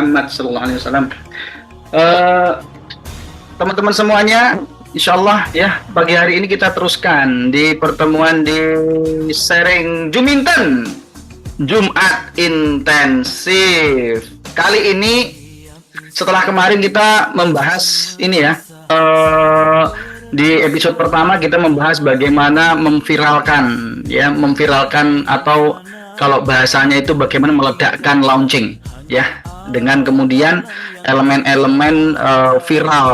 Muhammad Sallallahu Alaihi Wasallam. Eh, Teman-teman semuanya, insya Allah ya pagi hari ini kita teruskan di pertemuan di sharing Juminten Jumat intensif. Kali ini setelah kemarin kita membahas ini ya, di episode pertama kita membahas bagaimana memviralkan atau kalau bahasanya itu bagaimana meledakkan launching ya, dengan kemudian elemen-elemen viral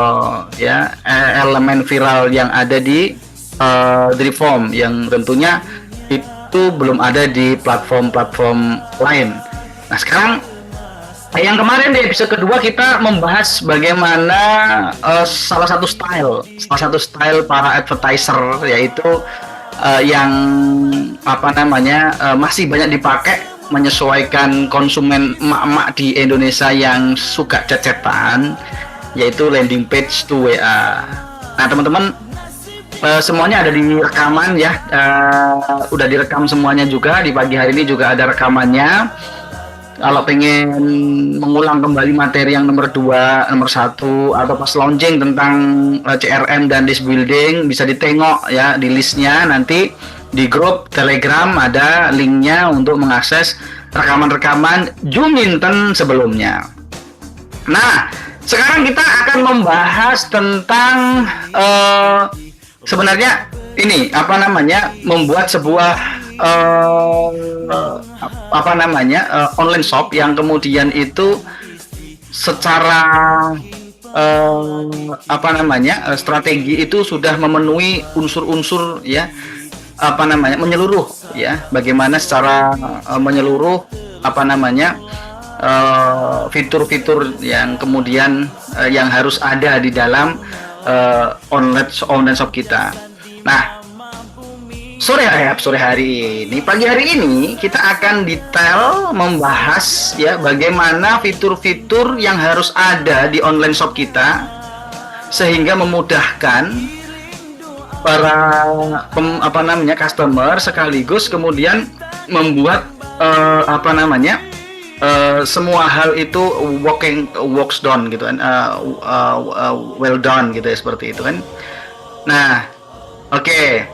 ya, elemen viral yang ada di Driform yang tentunya itu belum ada di platform-platform lain. Nah sekarang yang kemarin di episode kedua kita membahas bagaimana salah satu style para advertiser, yaitu yang masih banyak dipakai menyesuaikan konsumen emak-emak di Indonesia yang suka cecetan, yaitu landing page to WA. Nah teman-teman, semuanya ada di rekaman ya, udah direkam semuanya juga. Di pagi hari ini juga ada rekamannya. Kalau pengen mengulang kembali materi yang nomor 2, nomor 1 atau pas launching tentang CRM dan list building, bisa ditengok ya di listnya. Nanti di grup Telegram ada linknya untuk mengakses rekaman-rekaman Juminten sebelumnya. Nah, sekarang kita akan membahas tentang sebenarnya ini membuat sebuah online shop yang kemudian itu secara strategi itu sudah memenuhi unsur-unsur ya, menyeluruh ya, bagaimana secara menyeluruh fitur-fitur yang kemudian yang harus ada di dalam online shop kita. Nah, sore hari ini, pagi hari ini kita akan detail membahas ya bagaimana fitur-fitur yang harus ada di online shop kita sehingga memudahkan para customer, sekaligus kemudian membuat semua hal itu works done gitu kan, well done gitu ya, seperti itu kan. Nah, oke.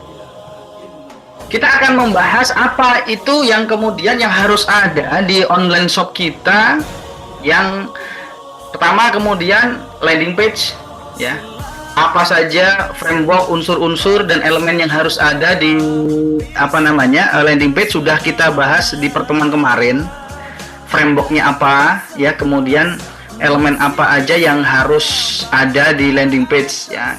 Kita akan membahas apa itu yang kemudian yang harus ada di online shop kita. Yang pertama kemudian landing page ya. Apa saja framework, unsur-unsur dan elemen yang harus ada di landing page sudah kita bahas di pertemuan kemarin. Frameworknya apa ya, kemudian elemen apa aja yang harus ada di landing page ya,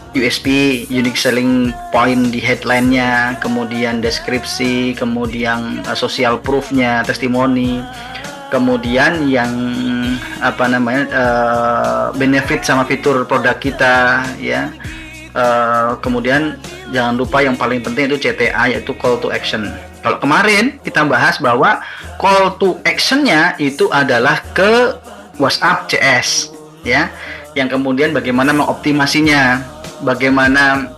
USP, unique selling point di headline-nya, kemudian deskripsi, kemudian social proof-nya, testimoni, kemudian yang benefit sama fitur produk kita ya, kemudian jangan lupa yang paling penting itu CTA, yaitu call to action. Kalau kemarin kita bahas bahwa call to action-nya itu adalah ke WhatsApp CS ya, yang kemudian bagaimana mengoptimasinya, bagaimana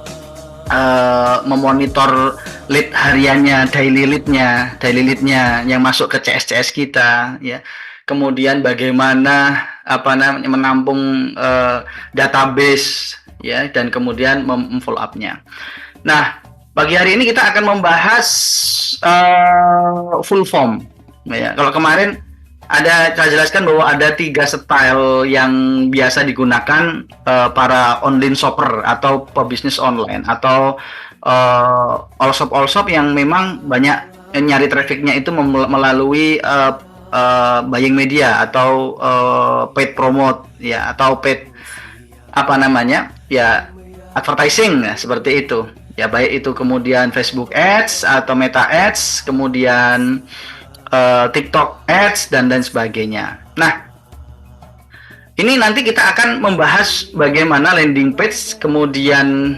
memonitor lead hariannya, daily leadnya yang masuk ke CS kita ya. Kemudian bagaimana menampung database ya, dan kemudian memfollow up-nya. Nah, pagi hari ini kita akan membahas full form ya. Kalau kemarin saya jelaskan bahwa ada 3 style yang biasa digunakan para online shopper atau pebisnis online atau all shop yang memang banyak nyari trafficnya itu melalui buying media atau paid promote ya, atau paid advertising ya, seperti itu ya, baik itu kemudian Facebook Ads atau Meta Ads, kemudian TikTok Ads dan sebagainya. Nah, ini nanti kita akan membahas bagaimana landing page, kemudian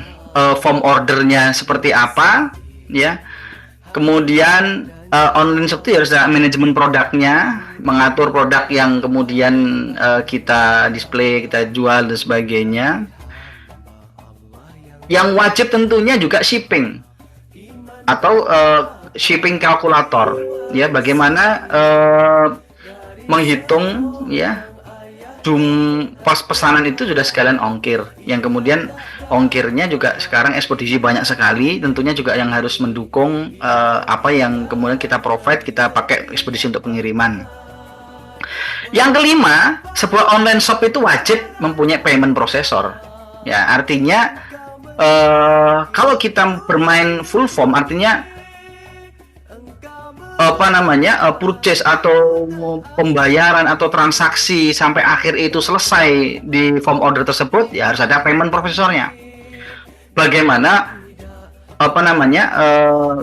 form ordernya seperti apa ya, kemudian online shop itu harus ada manajemen produknya, mengatur produk yang kemudian kita display, kita jual dan sebagainya. Yang wajib tentunya juga shipping atau shipping kalkulator ya bagaimana menghitung ya pas pesanan itu sudah sekalian ongkir, yang kemudian ongkirnya juga sekarang ekspedisi banyak sekali, tentunya juga yang harus mendukung apa yang kemudian kita provide, kita pakai ekspedisi untuk pengiriman. Yang kelima, sebuah online shop itu wajib mempunyai payment processor. Ya, artinya kalau kita bermain full form, artinya purchase atau pembayaran atau transaksi sampai akhir itu selesai di form order tersebut, ya harus ada payment processornya. Bagaimana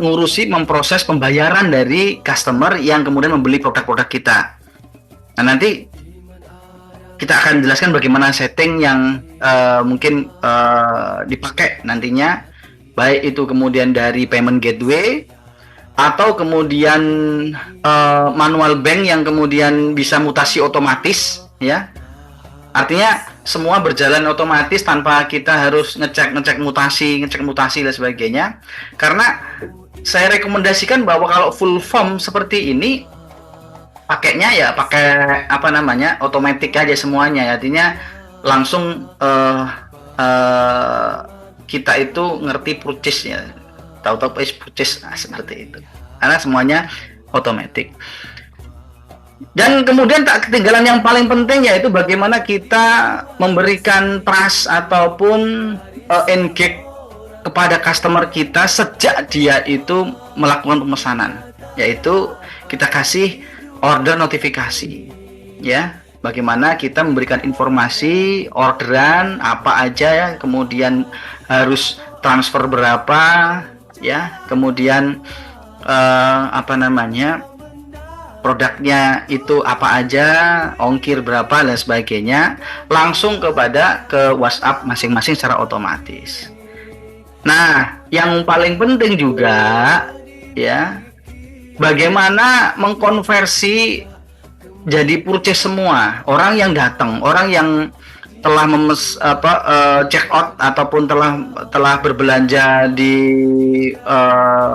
ngurusi memproses pembayaran dari customer yang kemudian membeli produk-produk kita. Nah, nanti kita akan jelaskan bagaimana setting yang mungkin dipakai nantinya, baik itu kemudian dari payment gateway atau kemudian manual bank yang kemudian bisa mutasi otomatis, ya. Artinya semua berjalan otomatis tanpa kita harus ngecek mutasi dan sebagainya. Karena saya rekomendasikan bahwa kalau full form seperti ini pakainya ya pakai otomatis aja semuanya. Artinya langsung kita itu ngerti purchase ya. Tahu-tahu purchase seperti itu, karena semuanya otomatis. Dan kemudian tak ketinggalan yang paling penting, yaitu bagaimana kita memberikan trust ataupun engage kepada customer kita sejak dia itu melakukan pemesanan, yaitu kita kasih order notifikasi, ya. Bagaimana kita memberikan informasi orderan apa aja ya, kemudian harus transfer berapa, ya, kemudian produknya itu apa aja, ongkir berapa dan sebagainya, langsung ke WhatsApp masing-masing secara otomatis. Nah, yang paling penting juga ya, bagaimana mengkonversi jadi purchase semua orang yang datang, orang yang telah check out ataupun telah berbelanja di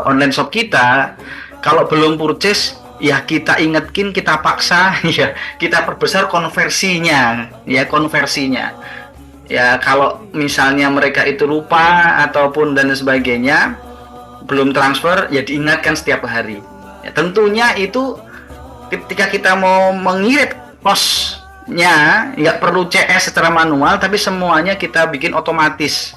online shop kita. Kalau belum purchase, ya kita ingetkin, kita paksa, ya kita perbesar konversinya. Ya kalau misalnya mereka itu lupa ataupun dan sebagainya, belum transfer, ya diingatkan setiap hari. Ya, tentunya itu ketika kita mau mengirit posnya, nggak perlu CS secara manual, tapi semuanya kita bikin otomatis.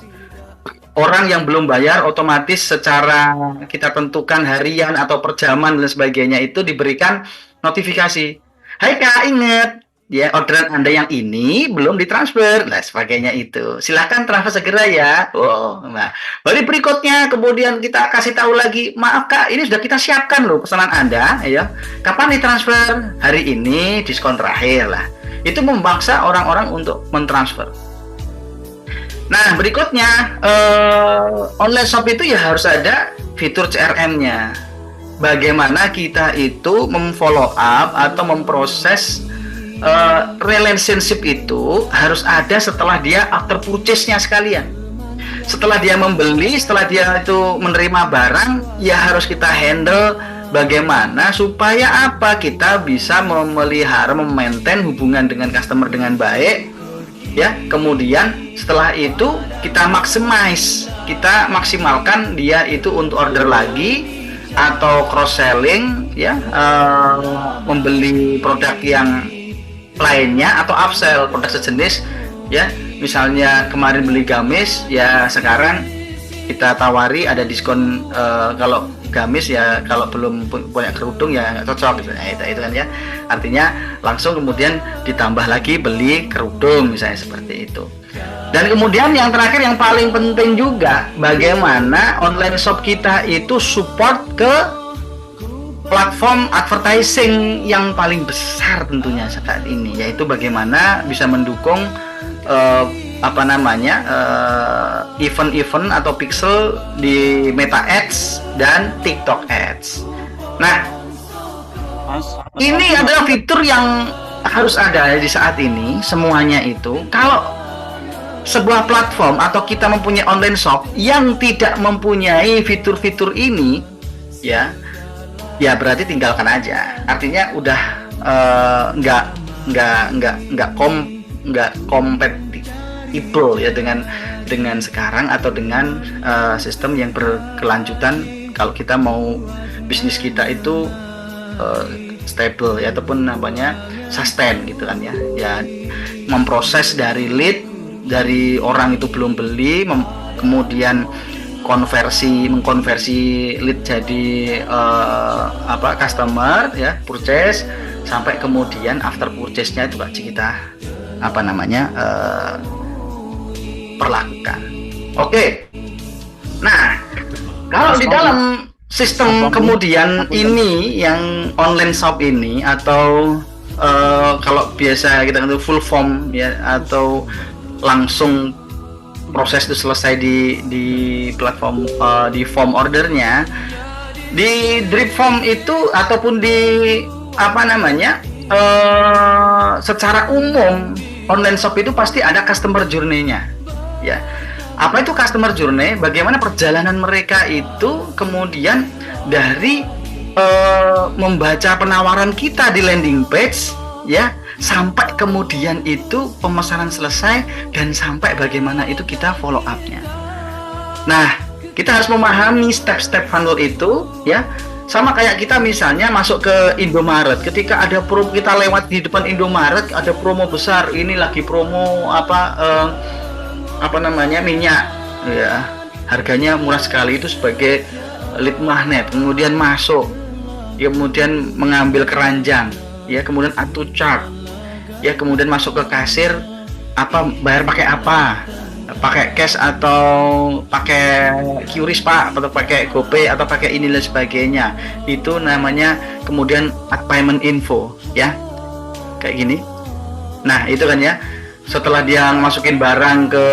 Orang yang belum bayar otomatis secara kita tentukan harian atau per jaman dan sebagainya itu diberikan notifikasi. Hai Kak, ingat ya, orderan Anda yang ini belum ditransfer, nah sebagainya itu. Silahkan transfer segera ya. Oh, nah baru berikutnya kemudian kita kasih tahu lagi, maaf Kak, ini sudah kita siapkan loh pesanan Anda, ya. Kapan ditransfer? Hari ini diskon terakhir lah. Itu memaksa orang-orang untuk mentransfer. Nah, berikutnya online shop itu ya harus ada fitur CRM-nya. Bagaimana kita itu memfollow up atau memproses relationship itu harus ada setelah dia after purchase-nya sekalian. Setelah dia membeli, setelah dia itu menerima barang, ya harus kita handle bagaimana supaya apa, kita bisa memelihara, memaintain hubungan dengan customer dengan baik. Ya, kemudian setelah itu kita maksimalkan dia itu untuk order lagi atau cross selling, ya, membeli produk yang lainnya atau upsell produk sejenis, ya. Misalnya kemarin beli gamis, ya sekarang kita tawari ada diskon kalau gamis, ya kalau belum punya kerudung ya nggak cocok gitu. Nah, itu kan ya, artinya langsung kemudian ditambah lagi beli kerudung misalnya seperti itu. Dan kemudian yang terakhir yang paling penting juga, bagaimana online shop kita itu support ke platform advertising yang paling besar tentunya saat ini, yaitu bagaimana bisa mendukung event-event atau pixel di Meta Ads dan TikTok Ads. Nah, ini adalah fitur yang harus ada di saat ini semuanya itu. Kalau sebuah platform atau kita mempunyai online shop yang tidak mempunyai fitur-fitur ini, ya, ya berarti tinggalkan aja. Artinya udah nggak compatible ya dengan sekarang atau dengan sistem yang berkelanjutan kalau kita mau bisnis kita itu stable ya, ataupun namanya sustain gitu kan ya. Ya memproses dari lead, dari orang itu belum beli, kemudian mengkonversi lead jadi customer ya, purchase, sampai kemudian after purchase-nya itu kita perlakukan. Oke. Nah, kalau di dalam sistem kemudian ini yang online shop ini, atau kalau biasa kita itu full form ya, atau langsung proses itu selesai di platform di form ordernya, di drip form itu ataupun di secara umum online shop itu pasti ada customer journey-nya ya. Apa itu customer journey? Bagaimana perjalanan mereka itu kemudian dari membaca penawaran kita di landing page ya, sampai kemudian itu pemesanan selesai, dan sampai bagaimana itu kita follow up-nya. Nah, kita harus memahami step-step funnel itu ya. Sama kayak kita misalnya masuk ke Indomaret, ketika ada promo, kita lewat di depan Indomaret, ada promo besar, ini lagi promo minyak ya, harganya murah sekali, itu sebagai lead magnet. Kemudian masuk ya, kemudian mengambil keranjang ya, kemudian add to cart ya, kemudian masuk ke kasir, bayar pakai apa, pakai cash atau pakai QRIS Pak, atau pakai GoPay atau pakai ini dan sebagainya. Itu namanya kemudian add payment info ya, kayak gini. Nah itu kan ya, setelah dia masukin barang ke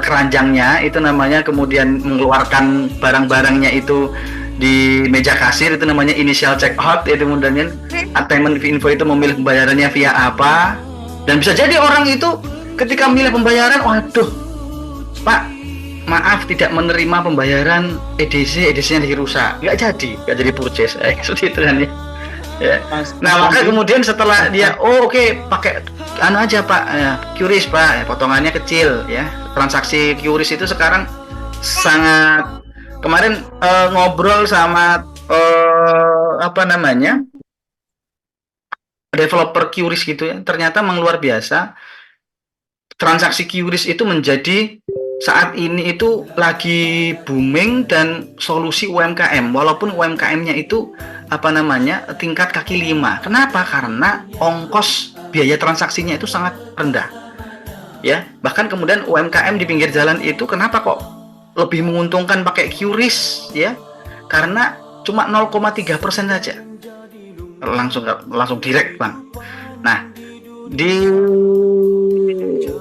keranjangnya, itu namanya kemudian mengeluarkan barang-barangnya itu di meja kasir, itu namanya initial checkout. Itu kemudian add payment info itu memilih pembayarannya via apa. Dan bisa jadi orang itu ketika memilih pembayaran, waduh Pak, maaf tidak menerima pembayaran EDC-nya dirusak, nggak jadi purchase, seperti itu kan ya. Nah maka kemudian setelah dia oke, pakai aja Pak, QRIS Pak ya, potongannya kecil ya. Transaksi QRIS itu sekarang sangat, kemarin ngobrol sama developer QRIS gitu ya, ternyata memang luar biasa. Transaksi QRIS itu menjadi saat ini itu lagi booming dan solusi UMKM, walaupun UMKM-nya itu tingkat kaki 5. Kenapa? Karena ongkos biaya transaksinya itu sangat rendah ya. Bahkan kemudian UMKM di pinggir jalan itu kenapa kok lebih menguntungkan pakai QRIS ya, karena cuma 0,3% saja, langsung direct Bang. Nah di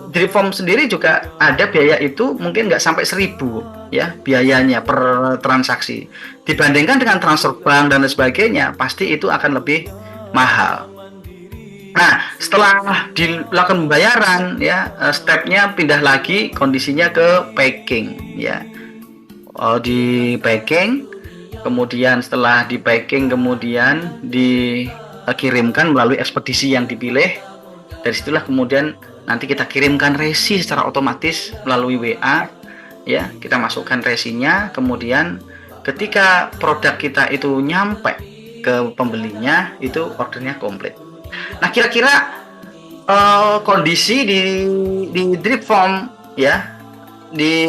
Dripform sendiri juga ada biaya itu mungkin nggak sampai 1.000 ya biayanya per transaksi, dibandingkan dengan transfer bank dan sebagainya, pasti itu akan lebih mahal. Nah setelah dilakukan pembayaran ya, stepnya pindah lagi kondisinya ke packing ya. Di packing, kemudian setelah di packing kemudian dikirimkan melalui ekspedisi yang dipilih. Dari situlah kemudian nanti kita kirimkan resi secara otomatis melalui WA ya, kita masukkan resinya, kemudian ketika produk kita itu nyampe ke pembelinya, itu ordernya komplit. Nah kira-kira kondisi di Dripform ya, di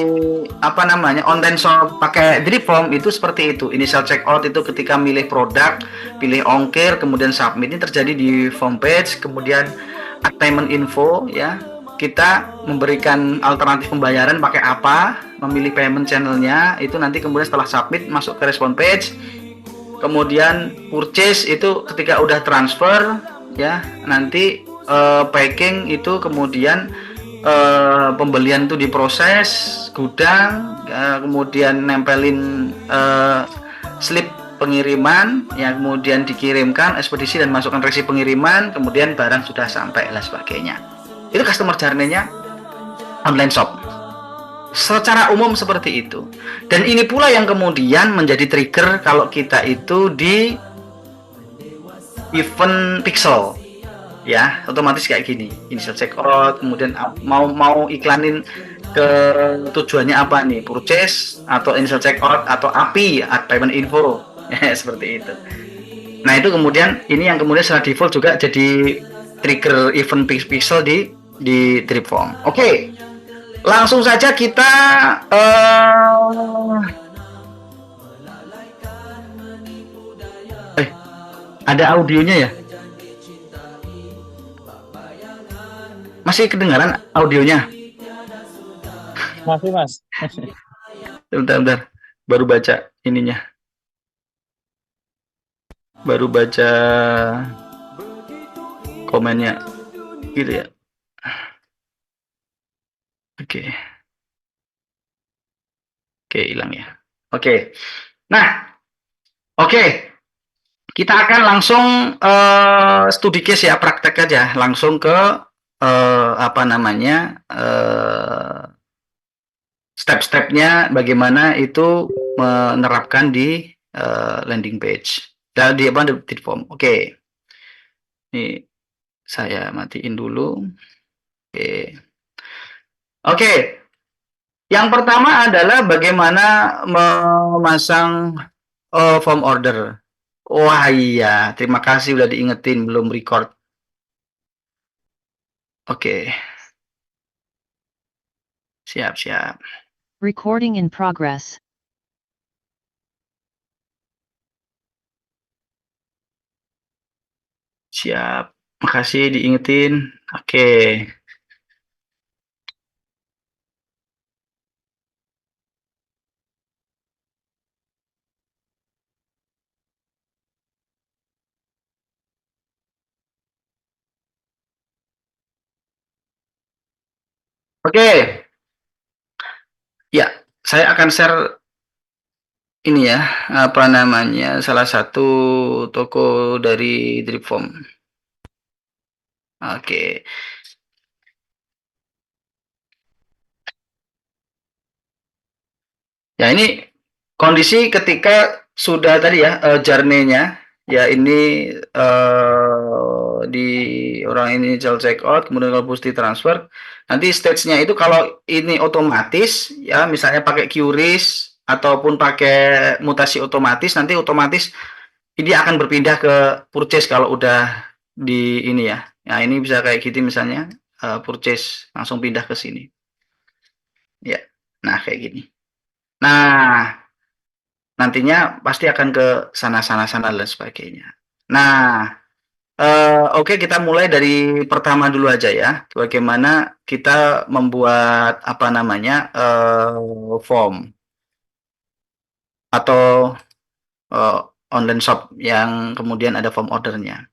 online shop pakai Dripform itu seperti itu. Initial checkout itu ketika milih produk, pilih ongkir, kemudian submit, ini terjadi di form page. Kemudian add payment info ya, kita memberikan alternatif pembayaran pakai apa, memilih payment channelnya, itu nanti kemudian setelah submit masuk ke respon page. Kemudian purchase itu ketika udah transfer ya, nanti packing itu kemudian pembelian itu diproses, gudang, kemudian nempelin slip pengiriman yang kemudian dikirimkan ekspedisi dan masukkan resi pengiriman, kemudian barang sudah sampai dan sebagainya. Itu customer journey-nya online shop. secara umum seperti itu. Dan ini pula yang kemudian menjadi trigger kalau kita itu di event pixel, ya otomatis kayak gini, initial checkout, kemudian mau iklanin ke tujuannya apa nih, purchase atau initial checkout atau API, payment info, seperti itu. Nah itu kemudian ini yang kemudian secara default juga jadi trigger event pixel di Dripform. Oke, langsung saja kita ada audionya ya? Masih kedengaran audionya? Masih, Mas. Bentar, baru baca ininya. Baru baca komennya gitu ya. Oke. Oke, hilang ya. Oke. Nah, oke. Kita akan langsung studi case ya, praktek aja, langsung ke apa namanya? Step-stepnya bagaimana itu menerapkan di landing page. Dan di apa di form. Oke. Ini saya matiin dulu. Oke. Oke. Yang pertama adalah bagaimana memasang form order. Wah iya, terima kasih udah diingetin, belum record. Oke, siap. Recording in progress. Siap. Makasih diingetin. Oke. Oke. Ya, saya akan share ini ya, apa namanya, salah satu toko dari Dripform. Oke. Ya, ini kondisi ketika sudah tadi ya, journey-nya, ya ini di orang ini check out, kemudian kalau Pusti transfer, nanti stage-nya itu kalau ini otomatis, ya misalnya pakai QRIS ataupun pakai mutasi otomatis, nanti otomatis ini akan berpindah ke purchase kalau udah di ini ya. Nah ini bisa kayak gitu misalnya, purchase langsung pindah ke sini. Ya, nah kayak gini. Nah, nantinya pasti akan ke sana dan sebagainya. Nah, oke kita mulai dari pertama dulu aja ya. Bagaimana kita membuat apa namanya form atau uh, online shop yang kemudian ada form ordernya.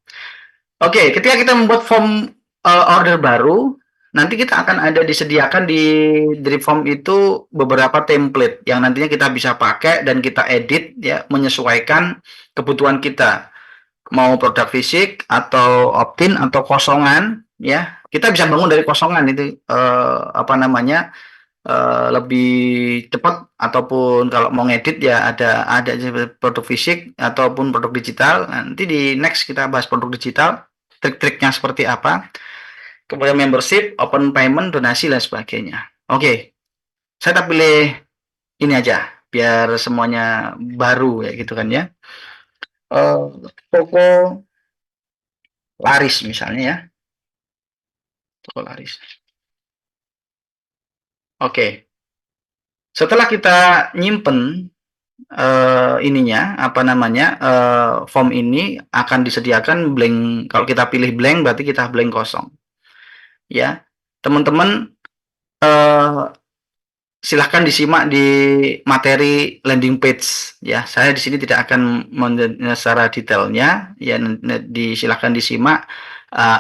Oke, ketika kita membuat form order baru, nanti kita akan ada disediakan di Dripform itu beberapa template yang nantinya kita bisa pakai dan kita edit ya menyesuaikan kebutuhan kita. Mau produk fisik atau opt-in atau kosongan ya. Kita bisa bangun dari kosongan itu apa namanya? Lebih cepat ataupun kalau mau ngedit ya ada produk fisik ataupun produk digital. Nanti di next kita bahas produk digital, trik-triknya seperti apa, kemudian membership, open payment, donasi dan sebagainya. Oke, saya tak pilih ini aja biar semuanya baru ya gitu kan ya. Toko laris misalnya ya, toko laris. Oke, setelah kita nyimpen ininya apa namanya form ini akan disediakan blank. Kalau kita pilih blank berarti kita blank kosong ya teman-teman. Silahkan disimak di materi landing page ya. Saya di sini tidak akan secara detailnya ya, silahkan disimak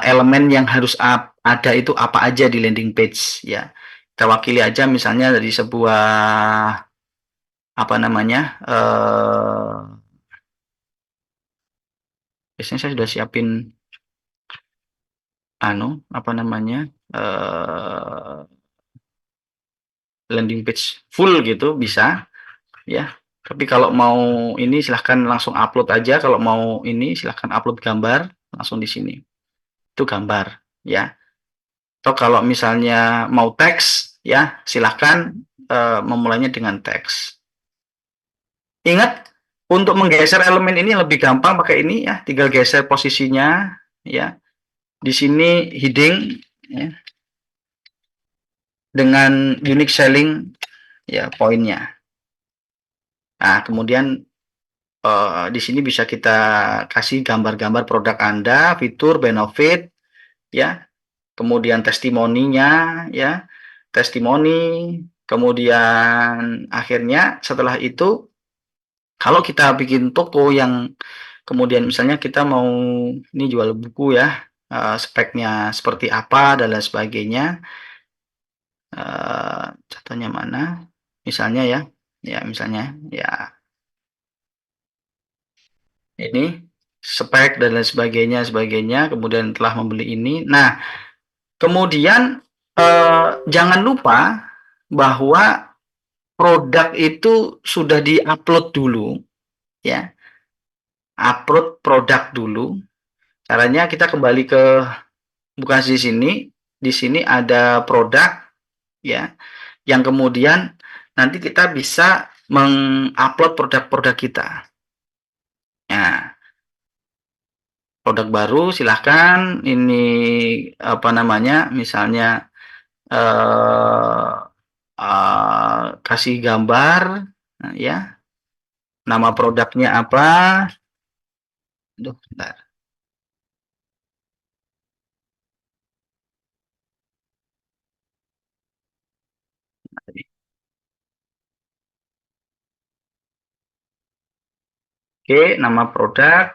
elemen yang harus ada itu apa aja di landing page ya. Kita wakili aja misalnya dari sebuah apa namanya biasanya saya sudah siapin apa namanya landing page full gitu bisa ya. Tapi kalau mau ini silahkan langsung upload aja. Kalau mau ini silahkan upload gambar langsung di sini. Itu gambar ya. Atau kalau misalnya mau teks ya silahkan memulainya dengan teks. Ingat untuk menggeser elemen ini lebih gampang pakai ini ya. Tinggal geser posisinya ya. Di sini heading ya, dengan unique selling ya poinnya. Nah, kemudian di sini bisa kita kasih gambar-gambar produk Anda, fitur, benefit, ya, kemudian testimoninya, ya, testimoni, kemudian akhirnya setelah itu, kalau kita bikin toko yang kemudian misalnya kita mau ini jual buku ya, speknya seperti apa dan lain sebagainya, contohnya mana? Misalnya ya misalnya ya ini spek dan lain sebagainya, kemudian telah membeli ini. Nah, kemudian jangan lupa bahwa produk itu sudah diupload dulu, ya, upload produk dulu. Caranya kita kembali ke bukan di sini, di sini ada produk, ya, yang kemudian nanti kita bisa mengupload produk-produk kita. Nah, produk baru silahkan ini apa namanya misalnya kasih gambar ya nama produknya apa. Duh, bentar. Oke, nama produk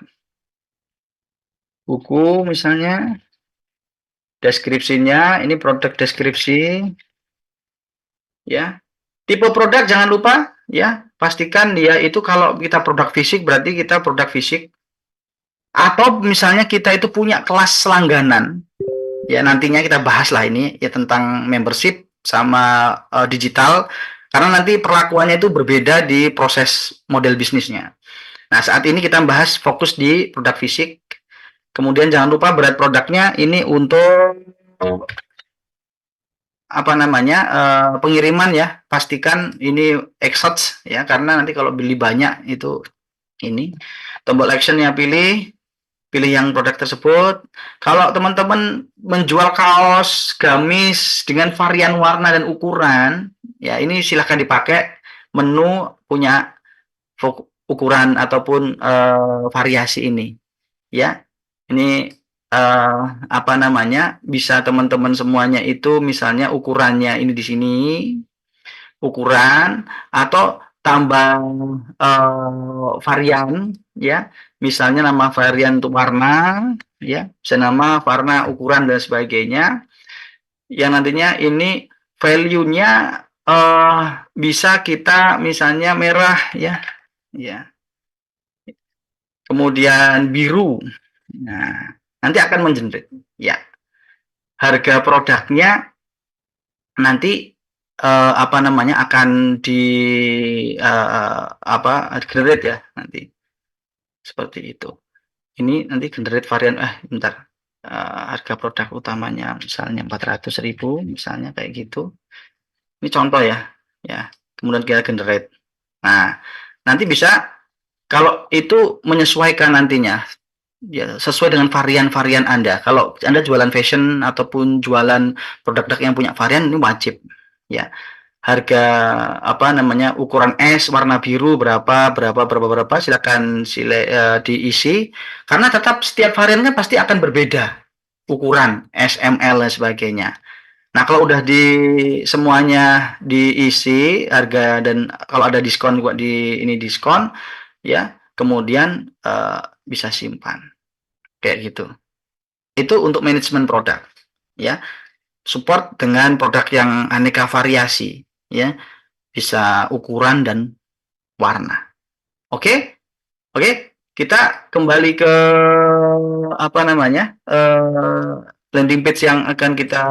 buku misalnya, deskripsinya ini produk deskripsi ya. Tipe produk jangan lupa ya, pastikan dia itu kalau kita produk fisik berarti kita produk fisik, atau misalnya kita itu punya kelas langganan ya, nantinya kita bahas lah ini ya tentang membership sama digital, karena nanti perlakuannya itu berbeda di proses model bisnisnya. Nah, saat ini kita bahas fokus di produk fisik. Kemudian jangan lupa berat produknya ini untuk apa namanya pengiriman ya, pastikan ini exots ya, karena nanti kalau beli banyak itu ini tombol actionnya pilih yang produk tersebut. Kalau teman-teman menjual kaos gamis dengan varian warna dan ukuran ya, ini silahkan dipakai menu punya ukuran ataupun variasi ini ya. Ini apa namanya bisa teman-teman semuanya itu misalnya ukurannya ini di sini ukuran, atau tambah varian ya, misalnya nama varian untuk warna ya, bisa nama warna ukuran dan sebagainya yang nantinya ini value-nya bisa kita misalnya merah ya kemudian biru. Nah, nanti akan mengenerate ya. Harga produknya nanti apa namanya akan di apa generate ya nanti seperti itu. Ini nanti generate varian bentar. Harga produk utamanya misalnya 400.000 misalnya kayak gitu. Ini contoh ya. Ya. Kemudian kita generate. Nah, nanti bisa kalau itu menyesuaikan nantinya ya sesuai dengan varian-varian Anda. Kalau Anda jualan fashion ataupun jualan produk-produk yang punya varian ini wajib ya. Harga apa namanya ukuran S warna biru berapa silakan diisi, karena tetap setiap variannya pasti akan berbeda ukuran S, M, L dan sebagainya. Nah, kalau udah di semuanya diisi harga dan kalau ada diskon juga di ini diskon ya, kemudian bisa simpan kayak gitu. Itu untuk manajemen produk ya. Support dengan produk yang aneka variasi ya, bisa ukuran dan warna. Oke? Oke, kita kembali ke apa namanya? Landing page yang akan kita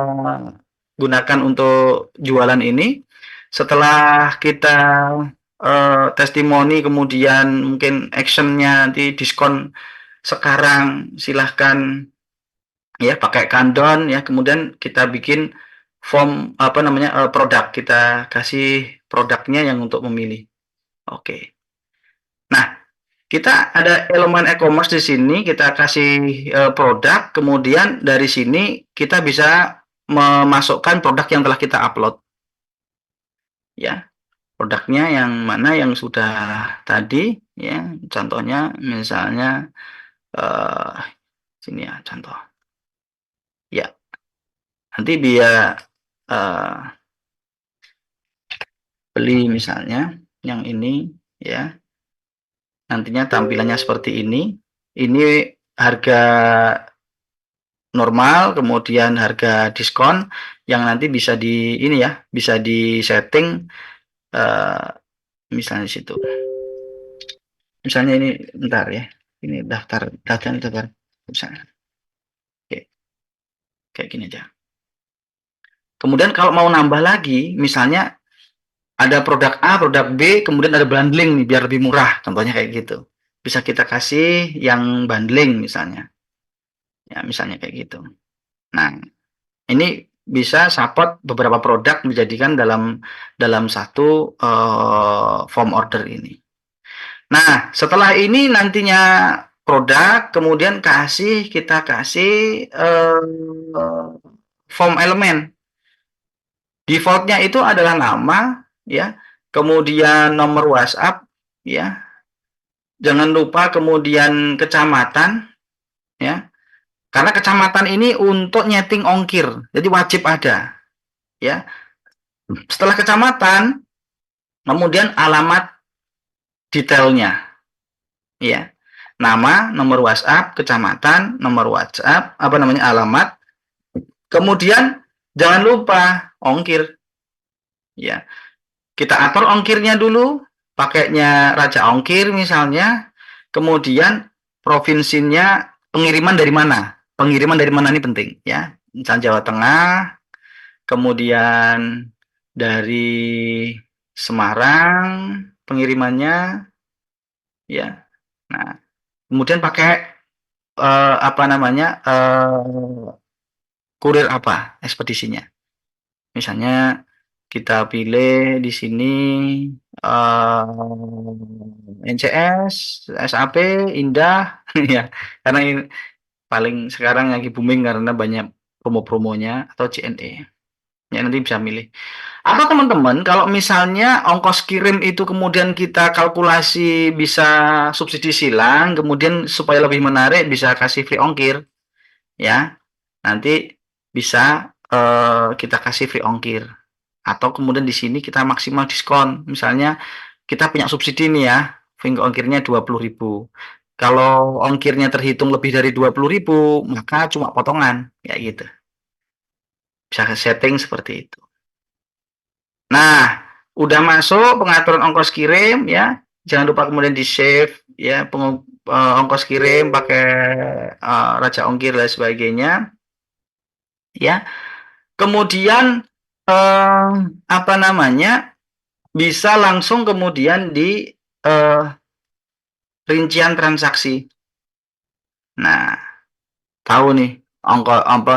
gunakan untuk jualan ini. setelah kita testimoni, kemudian mungkin actionnya nanti diskon sekarang, silahkan ya pakai countdown ya, kemudian kita bikin form apa namanya produk, kita kasih produknya yang untuk memilih. Oke. Nah, kita ada elemen e-commerce di sini, kita kasih produk, kemudian dari sini kita bisa memasukkan produk yang telah kita upload. Ya, produknya yang mana yang sudah tadi ya, contohnya misalnya sini ya contoh. Ya, nanti dia beli misalnya yang ini ya. Nantinya tampilannya seperti ini. Ini harga normal, kemudian harga diskon yang nanti bisa di ini ya, bisa di setting misalnya di situ. Misalnya ini bentar ya. Ini daftar misalnya. Oke, kayak gini aja. Kemudian kalau mau nambah lagi, misalnya ada produk A, produk B, kemudian ada bundling nih biar lebih murah, contohnya kayak gitu. Bisa kita kasih yang bundling misalnya. Ya, misalnya kayak gitu. Nah, ini bisa support beberapa produk dijadikan dalam satu form order ini. Nah, setelah ini nantinya produk, kemudian kita kasih form elemen. Defaultnya itu adalah nama, ya, kemudian nomor WhatsApp, ya, jangan lupa kemudian kecamatan, ya, karena kecamatan ini untuk nyeting ongkir, jadi wajib ada, ya. Setelah kecamatan, kemudian alamat detailnya, ya, nama, nomor WhatsApp, kecamatan, nomor WhatsApp, apa namanya alamat, kemudian jangan lupa ongkir, ya. Kita atur ongkirnya dulu, pakainya Raja Ongkir misalnya, kemudian provinsinya pengiriman dari mana? Pengiriman dari mana ini penting ya. Misal Jawa Tengah, kemudian dari Semarang pengirimannya ya. Nah, kemudian pakai apa namanya kurir apa ekspedisinya. Misalnya kita pilih di sini NCS, SAP, Indah, ya, karena ini paling sekarang lagi booming karena banyak promo-promonya atau CNE. Ya nanti bisa milih. Apa teman-teman kalau misalnya ongkos kirim itu kemudian kita kalkulasi bisa subsidi silang, kemudian supaya lebih menarik bisa kasih free ongkir, ya. Nanti bisa kita kasih free ongkir. Atau kemudian di sini kita maksimal diskon. Misalnya kita punya subsidi nih ya, ongkirnya 20.000. Kalau ongkirnya terhitung lebih dari 20.000, maka cuma potongan, ya gitu. Bisa setting seperti itu. Nah, udah masuk pengaturan ongkos kirim ya. Jangan lupa kemudian di save ya ongkos kirim pakai Raja Ongkir dan sebagainya. Ya. Kemudian apa namanya? Bisa langsung kemudian di rincian transaksi. Nah, tahu nih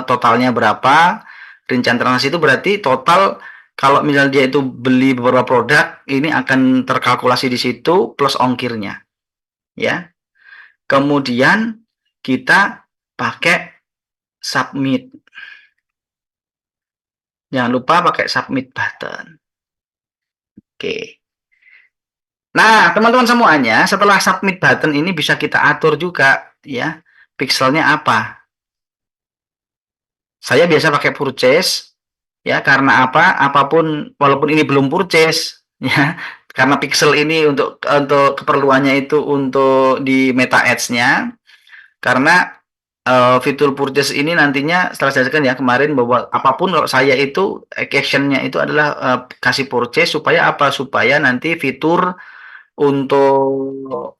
totalnya berapa? Rincian transaksi itu berarti total kalau misalnya dia itu beli beberapa produk, ini akan terkalkulasi di situ plus ongkirnya. Ya. Kemudian kita pakai submit. Jangan lupa pakai submit button. Oke. Nah, teman-teman semuanya, setelah submit button ini bisa kita atur juga ya, pixelnya apa. Saya biasa pakai purchase ya, karena apa? Apapun walaupun ini belum purchase ya, karena pixel ini untuk keperluannya itu untuk di meta ads-nya, karena fitur purchase ini nantinya setelah saya jelaskan ya kemarin bahwa apapun kalau saya itu action-nya itu adalah kasih purchase supaya apa? Supaya nanti fitur untuk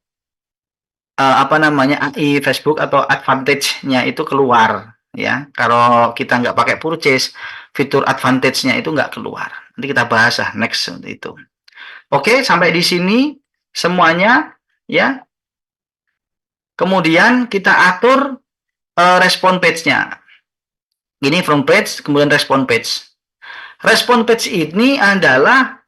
apa namanya AI Facebook atau advantage-nya itu keluar ya. Kalau kita nggak pakai purchase, fitur advantage-nya itu nggak keluar. Nanti kita bahas next itu. Oke, sampai di sini semuanya ya. Kemudian kita atur respon page-nya. Ini from page, kemudian respon page. Respon page ini adalah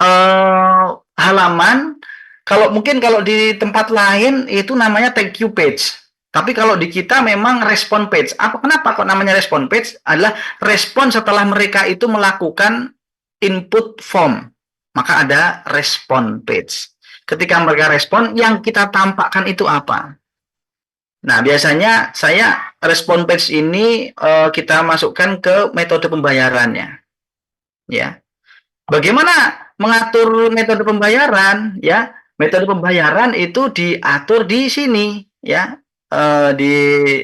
halaman, kalau mungkin kalau di tempat lain itu namanya thank you page. Tapi kalau di kita memang respon page. Kenapa kok namanya respon page? Adalah respon setelah mereka itu melakukan input form. Maka ada respon page. Ketika mereka respon, yang kita tampakkan itu apa? Nah, biasanya saya respon page ini kita masukkan ke metode pembayarannya. Ya. Bagaimana mengatur metode pembayaran? Ya, metode pembayaran itu diatur di sini, ya, di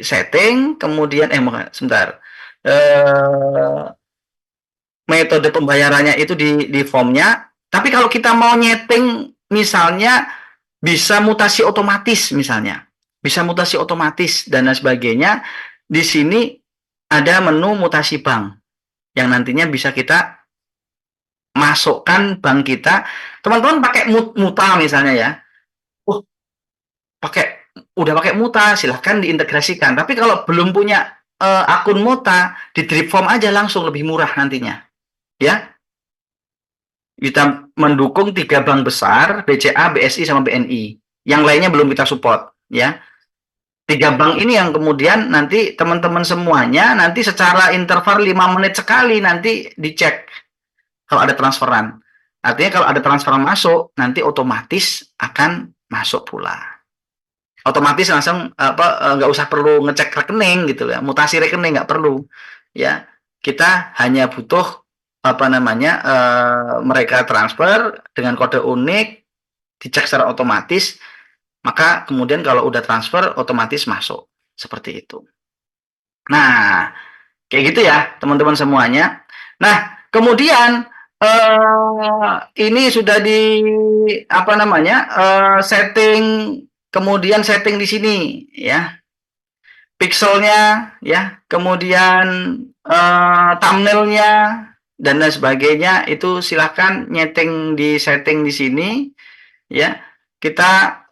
setting, kemudian sebentar, metode pembayarannya itu di formnya. Tapi kalau kita mau nyeting, misalnya bisa mutasi otomatis, misalnya, bisa mutasi otomatis dan lain sebagainya. Di sini ada menu mutasi bank yang nantinya bisa kita masukkan bank kita. Teman-teman pakai muta misalnya ya. Oh, udah pakai muta, silahkan diintegrasikan. Tapi kalau belum punya akun muta, di drip form aja langsung, lebih murah nantinya. Ya. Kita mendukung 3 bank besar, BCA, BSI sama BNI. Yang lainnya belum kita support, ya. 3 bank ini yang kemudian nanti teman-teman semuanya nanti secara interval 5 menit sekali nanti dicek kalau ada transferan. Artinya kalau ada transferan masuk, nanti otomatis akan masuk pula. Otomatis langsung nggak usah perlu ngecek rekening gitu ya, mutasi rekening nggak perlu. Ya, kita hanya butuh mereka transfer dengan kode unik, dicek secara otomatis, maka kemudian kalau udah transfer otomatis masuk seperti itu. Nah, kayak gitu ya teman-teman semuanya. Nah, kemudian ini sudah di setting, kemudian setting di sini ya, pixelnya ya, kemudian thumbnailnya dan lain sebagainya, itu silahkan nyeting di setting di sini ya. Kita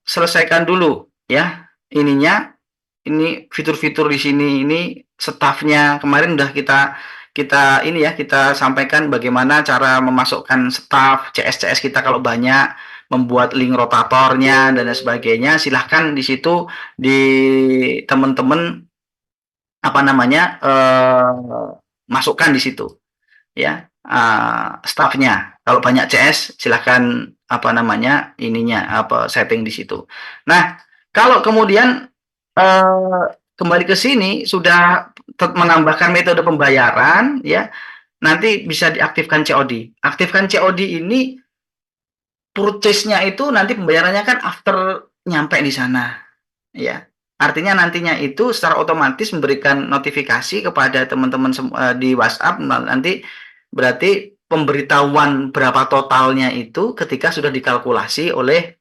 selesaikan dulu ya ininya. Ini fitur-fitur di sini, ini staffnya kemarin udah kita sampaikan bagaimana cara memasukkan staff CS kita kalau banyak, membuat link rotatornya dan lain sebagainya. Silahkan di situ di teman-teman masukkan di situ ya, staffnya. Kalau banyak CS silahkan setting di situ. Nah, kalau kemudian kembali ke sini sudah menambahkan metode pembayaran ya, nanti bisa diaktifkan COD. Aktifkan COD ini purchase-nya itu nanti pembayarannya kan after nyampe di sana ya. Artinya nantinya itu secara otomatis memberikan notifikasi kepada teman-teman di WhatsApp, nanti berarti pemberitahuan berapa totalnya itu ketika sudah dikalkulasi oleh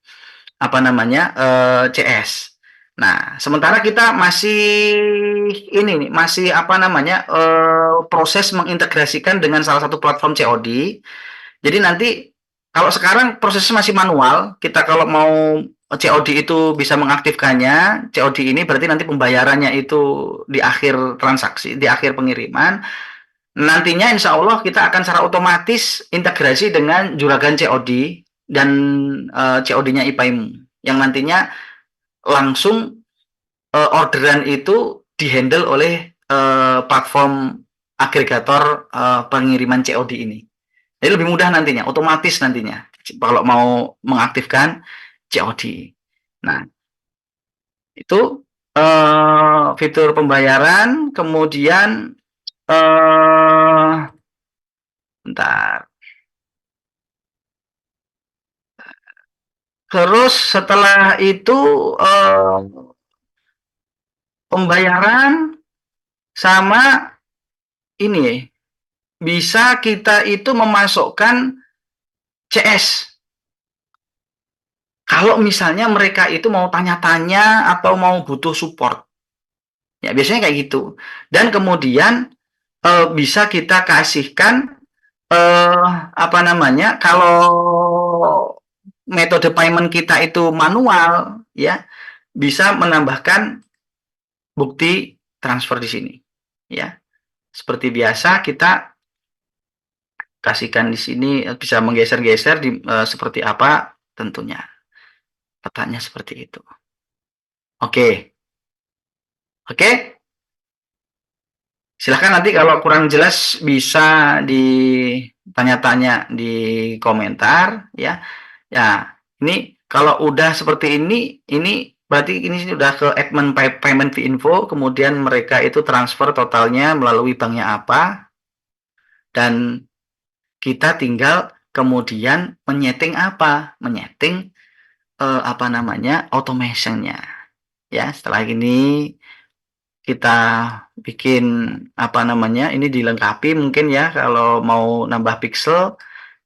CS. Nah, sementara kita masih proses mengintegrasikan dengan salah satu platform COD. Jadi nanti kalau sekarang prosesnya masih manual, kita kalau mau COD itu bisa mengaktifkannya. COD ini berarti nanti pembayarannya itu di akhir transaksi, di akhir pengiriman. Nantinya insya Allah kita akan secara otomatis integrasi dengan juragan COD dan COD-nya IPAIMU, yang nantinya langsung orderan itu dihandle oleh platform agregator pengiriman COD ini. Jadi lebih mudah nantinya, otomatis nantinya kalau mau mengaktifkan COD. Nah, itu fitur pembayaran, kemudian bentar. Terus setelah itu pembayaran sama ini bisa kita itu memasukkan CS. Kalau misalnya mereka itu mau tanya-tanya atau mau butuh support. Ya, biasanya kayak gitu. Dan kemudian bisa kita kasihkan apa namanya? Kalau metode payment kita itu manual, ya, bisa menambahkan bukti transfer di sini. Ya, seperti biasa kita kasihkan di sini bisa menggeser-geser di seperti apa tentunya. Petanya seperti itu. Oke. Oke. Silahkan nanti kalau kurang jelas bisa ditanya-tanya di komentar ya. Ya, ini kalau udah seperti ini berarti ini sudah ke admin payment info, kemudian mereka itu transfer totalnya melalui banknya apa, dan kita tinggal kemudian menyeting apa? Menyeting apa namanya? Automationnya. Ya, setelah ini kita bikin apa namanya? Ini dilengkapi mungkin ya kalau mau nambah pixel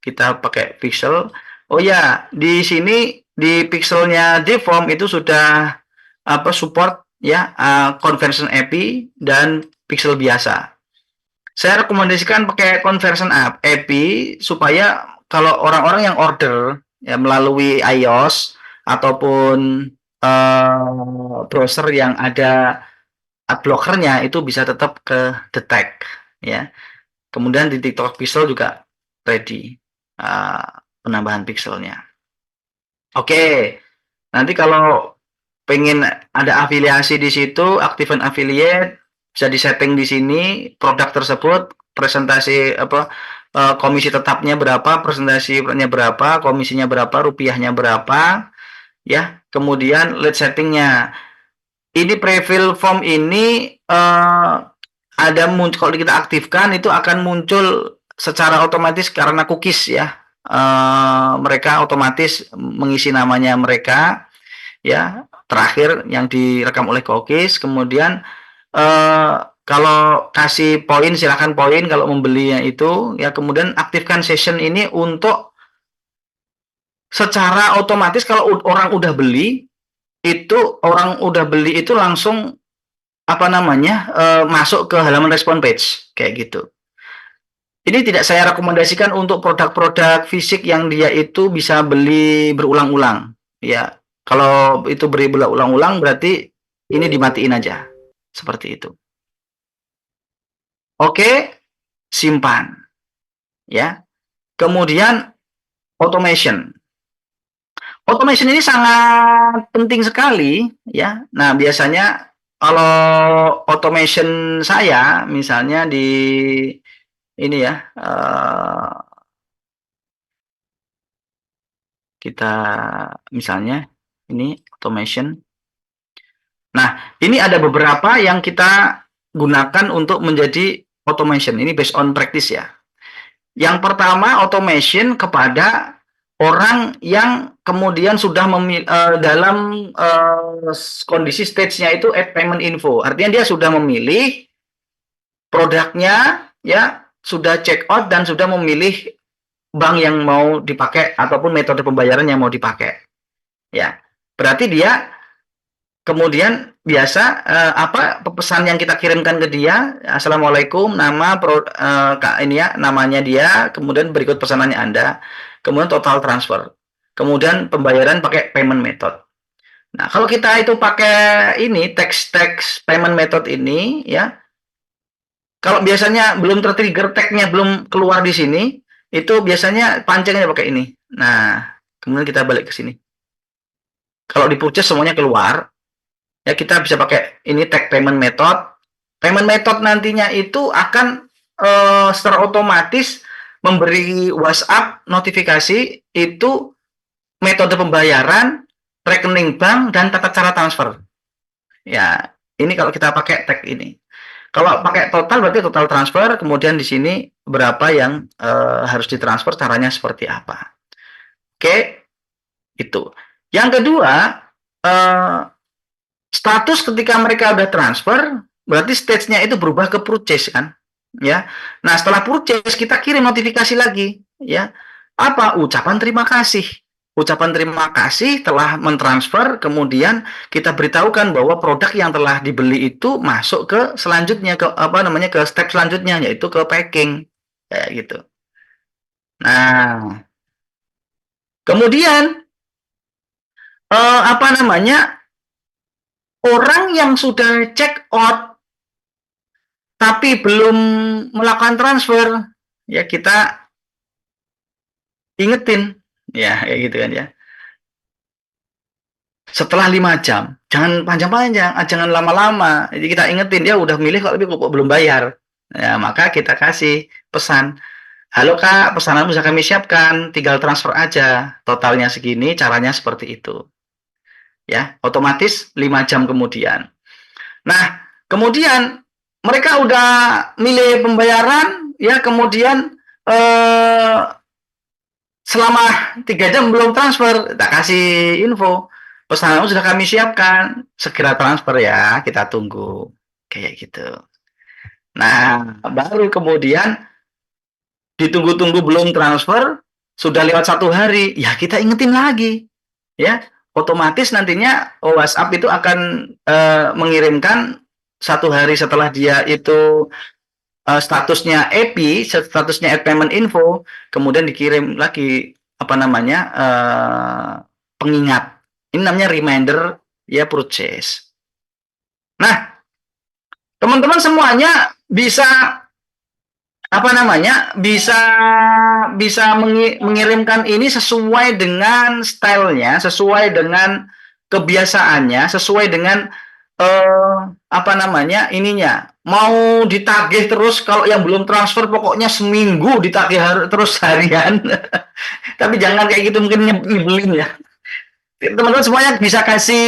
kita pakai pixel. Oh ya, di sini di pixelnya Deform itu sudah apa support ya conversion API dan pixel biasa. Saya rekomendasikan pakai conversion API supaya kalau orang-orang yang order ya melalui iOS ataupun browser yang ada adblockernya itu bisa tetap ke detect ya. Kemudian di TikTok Pixel juga ready penambahan pixelnya. Oke, nanti kalau pengen ada afiliasi di situ, aktifkan affiliate, bisa disetting di sini produk tersebut, presentasi apa komisi tetapnya berapa, presentasinya berapa, komisinya berapa, rupiahnya berapa, ya. Kemudian lead settingnya. Ini prefill form ini ada muncul kalau kita aktifkan itu akan muncul secara otomatis karena cookies ya. Mereka otomatis mengisi namanya mereka ya terakhir yang direkam oleh cookies. Kemudian kalau kasih poin silahkan poin kalau membelinya itu ya. Kemudian aktifkan session ini untuk secara otomatis kalau orang udah beli itu langsung apa namanya masuk ke halaman respon page kayak gitu. Ini tidak saya rekomendasikan untuk produk-produk fisik yang dia itu bisa beli berulang-ulang. Ya, kalau itu beli berulang-ulang berarti ini dimatiin aja. Seperti itu. Oke, simpan. Ya. Kemudian automation. Automation ini sangat penting sekali ya. Nah, biasanya kalau automation saya misalnya di ini ya kita misalnya ini automation. Nah, ini ada beberapa yang kita gunakan untuk menjadi automation. Ini based on practice ya. Yang pertama automation kepada orang yang kemudian sudah dalam kondisi stage-nya itu add payment info. Artinya dia sudah memilih produknya ya, sudah check out dan sudah memilih bank yang mau dipakai ataupun metode pembayaran yang mau dipakai. Ya. Berarti dia kemudian biasa apa pesan yang kita kirimkan ke dia, assalamualaikum, nama ini ya namanya dia, kemudian berikut pesanannya Anda, kemudian total transfer, kemudian pembayaran pakai payment method. Nah kalau kita itu pakai ini text payment method ini ya, kalau biasanya belum tertrigger tagnya belum keluar di sini, itu biasanya pancingnya pakai ini. Nah kemudian kita balik ke sini. Kalau di purchase semuanya keluar. Ya kita bisa pakai ini tag payment method. Payment method nantinya itu akan secara otomatis memberi WhatsApp notifikasi itu metode pembayaran, rekening bank dan tata cara transfer. Ya, ini kalau kita pakai tag ini. Kalau pakai total berarti total transfer, kemudian di sini berapa yang harus ditransfer, caranya seperti apa. Oke, itu. Yang kedua, status ketika mereka udah transfer, berarti stage-nya itu berubah ke purchase kan, ya. Nah setelah purchase kita kirim notifikasi lagi, ya. Apa? Ucapan terima kasih. ucapan terima kasih telah mentransfer, kemudian kita beritahukan bahwa produk yang telah dibeli itu masuk ke selanjutnya, ke apa namanya, ke step selanjutnya, yaitu ke packing kayak gitu. Nah, kemudian apa namanya, orang yang sudah check out tapi belum melakukan transfer, ya kita ingetin, ya kayak gitu kan ya. Setelah 5 jam, jangan panjang-panjang, jangan lama-lama. Jadi kita ingetin, dia udah milih kok tapi kok belum bayar. Ya, maka kita kasih pesan, halo Kak, pesananmu sudah kami siapkan, tinggal transfer aja. Totalnya segini, caranya seperti itu. Ya, otomatis 5 jam kemudian. Nah, kemudian mereka udah milih pembayaran, ya kemudian selama 3 jam belum transfer, tak kasih info, pesananmu sudah kami siapkan, segera transfer ya, kita tunggu kayak gitu. Nah, baru kemudian ditunggu-tunggu belum transfer, sudah lewat 1 hari, ya kita ingetin lagi, ya otomatis nantinya WhatsApp itu akan mengirimkan 1 hari setelah dia itu statusnya EPI, statusnya Add Payment Info, kemudian dikirim lagi apa namanya pengingat. Ini namanya reminder ya purchase. Nah, teman-teman semuanya bisa apa namanya bisa mengirimkan ini sesuai dengan stylenya, sesuai dengan kebiasaannya, sesuai dengan apa namanya ininya. Mau ditagih terus, kalau yang belum transfer pokoknya seminggu ditagih terus harian. Tapi jangan kayak gitu, mungkin nyebelin ya. Teman-teman semuanya bisa kasih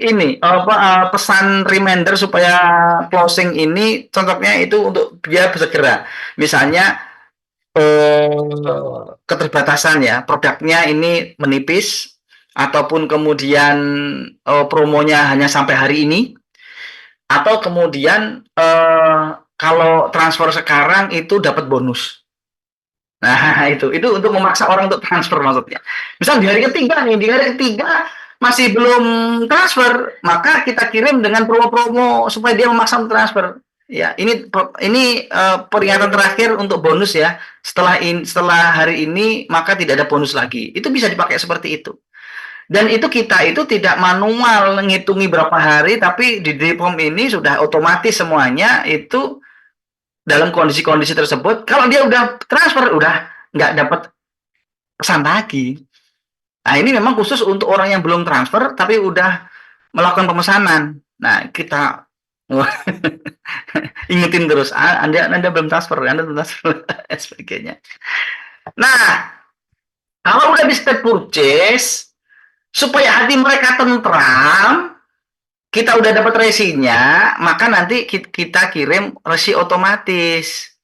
ini pesan reminder supaya closing ini contohnya itu untuk dia segera. Misalnya keterbatasan ya, produknya ini menipis ataupun kemudian promonya hanya sampai hari ini, atau kemudian kalau transfer sekarang itu dapat bonus. Nah, itu untuk memaksa orang untuk transfer maksudnya. Misal di hari ketiga nih, di hari ketiga masih belum transfer, maka kita kirim dengan promo-promo supaya dia memaksa untuk transfer. Ya, ini peringatan terakhir untuk bonus ya. Setelah hari ini maka tidak ada bonus lagi. Itu bisa dipakai seperti itu. Dan itu kita itu tidak manual menghitungi berapa hari, tapi di form ini sudah otomatis semuanya itu dalam kondisi-kondisi tersebut. Kalau dia udah transfer, udah nggak dapat pesan lagi. Nah, ini memang khusus untuk orang yang belum transfer tapi udah melakukan pemesanan. Nah, kita ingetin terus, Anda belum transfer, Anda belum transfer, sebagainya. Nah, kalau udah di step purchase, supaya hati mereka tentram, kita udah dapat resinya, maka nanti kita kirim resi otomatis.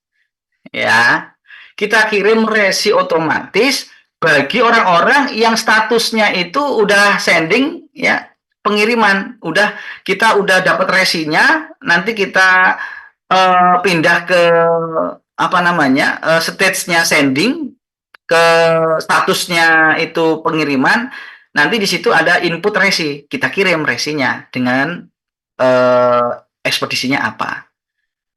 Ya, kita kirim resi otomatis bagi orang-orang yang statusnya itu udah sending ya, pengiriman, kita udah dapat resinya, nanti kita pindah ke apa namanya stage-nya sending, ke statusnya itu pengiriman, nanti di situ ada input resi, kita kirim resinya dengan ekspedisinya apa.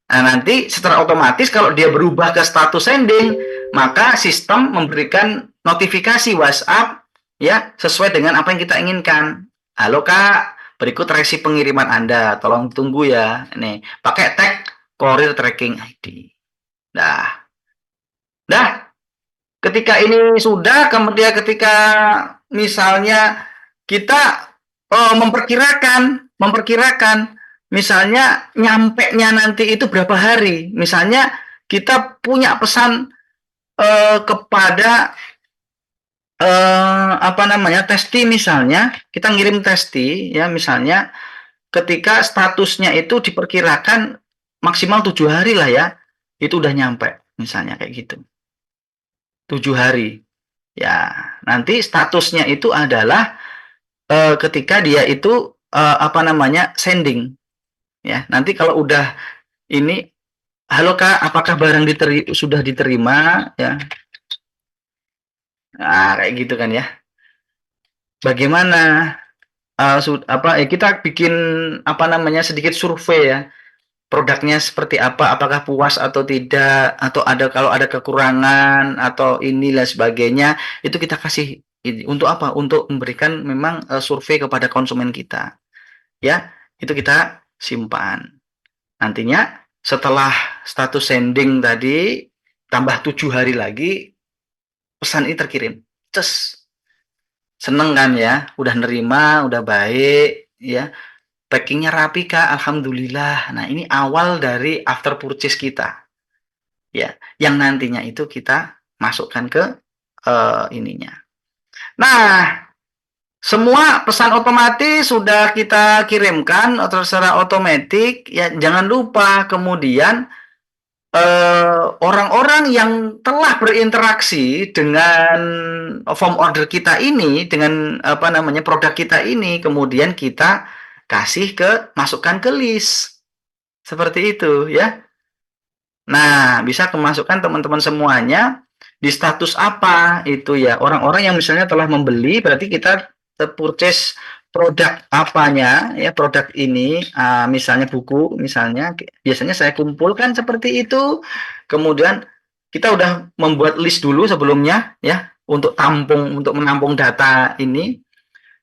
Nah, nanti secara otomatis kalau dia berubah ke status sending, maka sistem memberikan notifikasi WhatsApp ya sesuai dengan apa yang kita inginkan. Halo Kak, berikut resi pengiriman Anda, tolong tunggu ya. Nih, pakai tag Courier Tracking ID. Dah, ketika ini sudah, kemudian ketika misalnya kita memperkirakan misalnya nyampe-nya nanti itu berapa hari. Misalnya kita punya pesan kepada apa namanya testi, misalnya kita ngirim testi ya, misalnya ketika statusnya itu diperkirakan maksimal 7 hari lah ya, itu udah nyampe misalnya kayak gitu. 7 hari ya, nanti statusnya itu adalah ketika dia itu apa namanya sending ya. Nanti kalau udah ini, halo Kak, apakah barang sudah diterima ya, nah kayak gitu kan ya. bagaimana kita bikin sedikit survei ya, produknya seperti apa, apakah puas atau tidak, atau kalau ada kekurangan atau inilah sebagainya, itu kita kasih ini untuk apa? Untuk memberikan memang survei kepada konsumen kita, ya. Itu kita simpan. Nantinya setelah status sending tadi tambah 7 hari lagi, pesan ini terkirim. Ces, seneng kan ya, udah nerima, udah baik, ya. Packingnya rapi Kak, alhamdulillah. Nah, ini awal dari after purchase kita, ya, yang nantinya itu kita masukkan ke ininya. Nah, semua pesan otomatis sudah kita kirimkan atau secara otomatis, ya. Jangan lupa kemudian orang-orang yang telah berinteraksi dengan form order kita ini, dengan produk kita ini, kemudian kita masukkan ke list seperti itu, ya. Nah, bisa kemasukan teman-teman semuanya di status apa itu ya. Orang-orang yang misalnya telah membeli, berarti kita purchase produk apanya ya, produk ini, misalnya buku, misalnya biasanya saya kumpulkan seperti itu. Kemudian kita udah membuat list dulu sebelumnya ya, untuk menampung data ini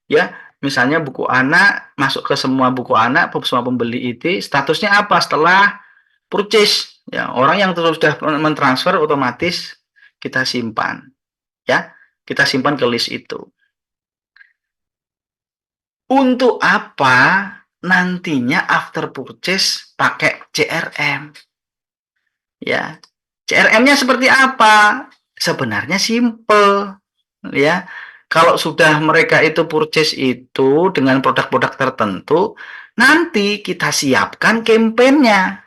ya. Misalnya buku anak masuk ke semua buku anak, semua pembeli itu statusnya apa setelah purchase ya. Orang yang sudah mentransfer otomatis kita simpan ya, kita simpan ke list itu. Untuk apa nantinya after purchase pakai CRM ya? CRM-nya seperti apa? Sebenarnya simple ya. Kalau sudah mereka itu purchase itu dengan produk-produk tertentu, nanti kita siapkan campaign-nya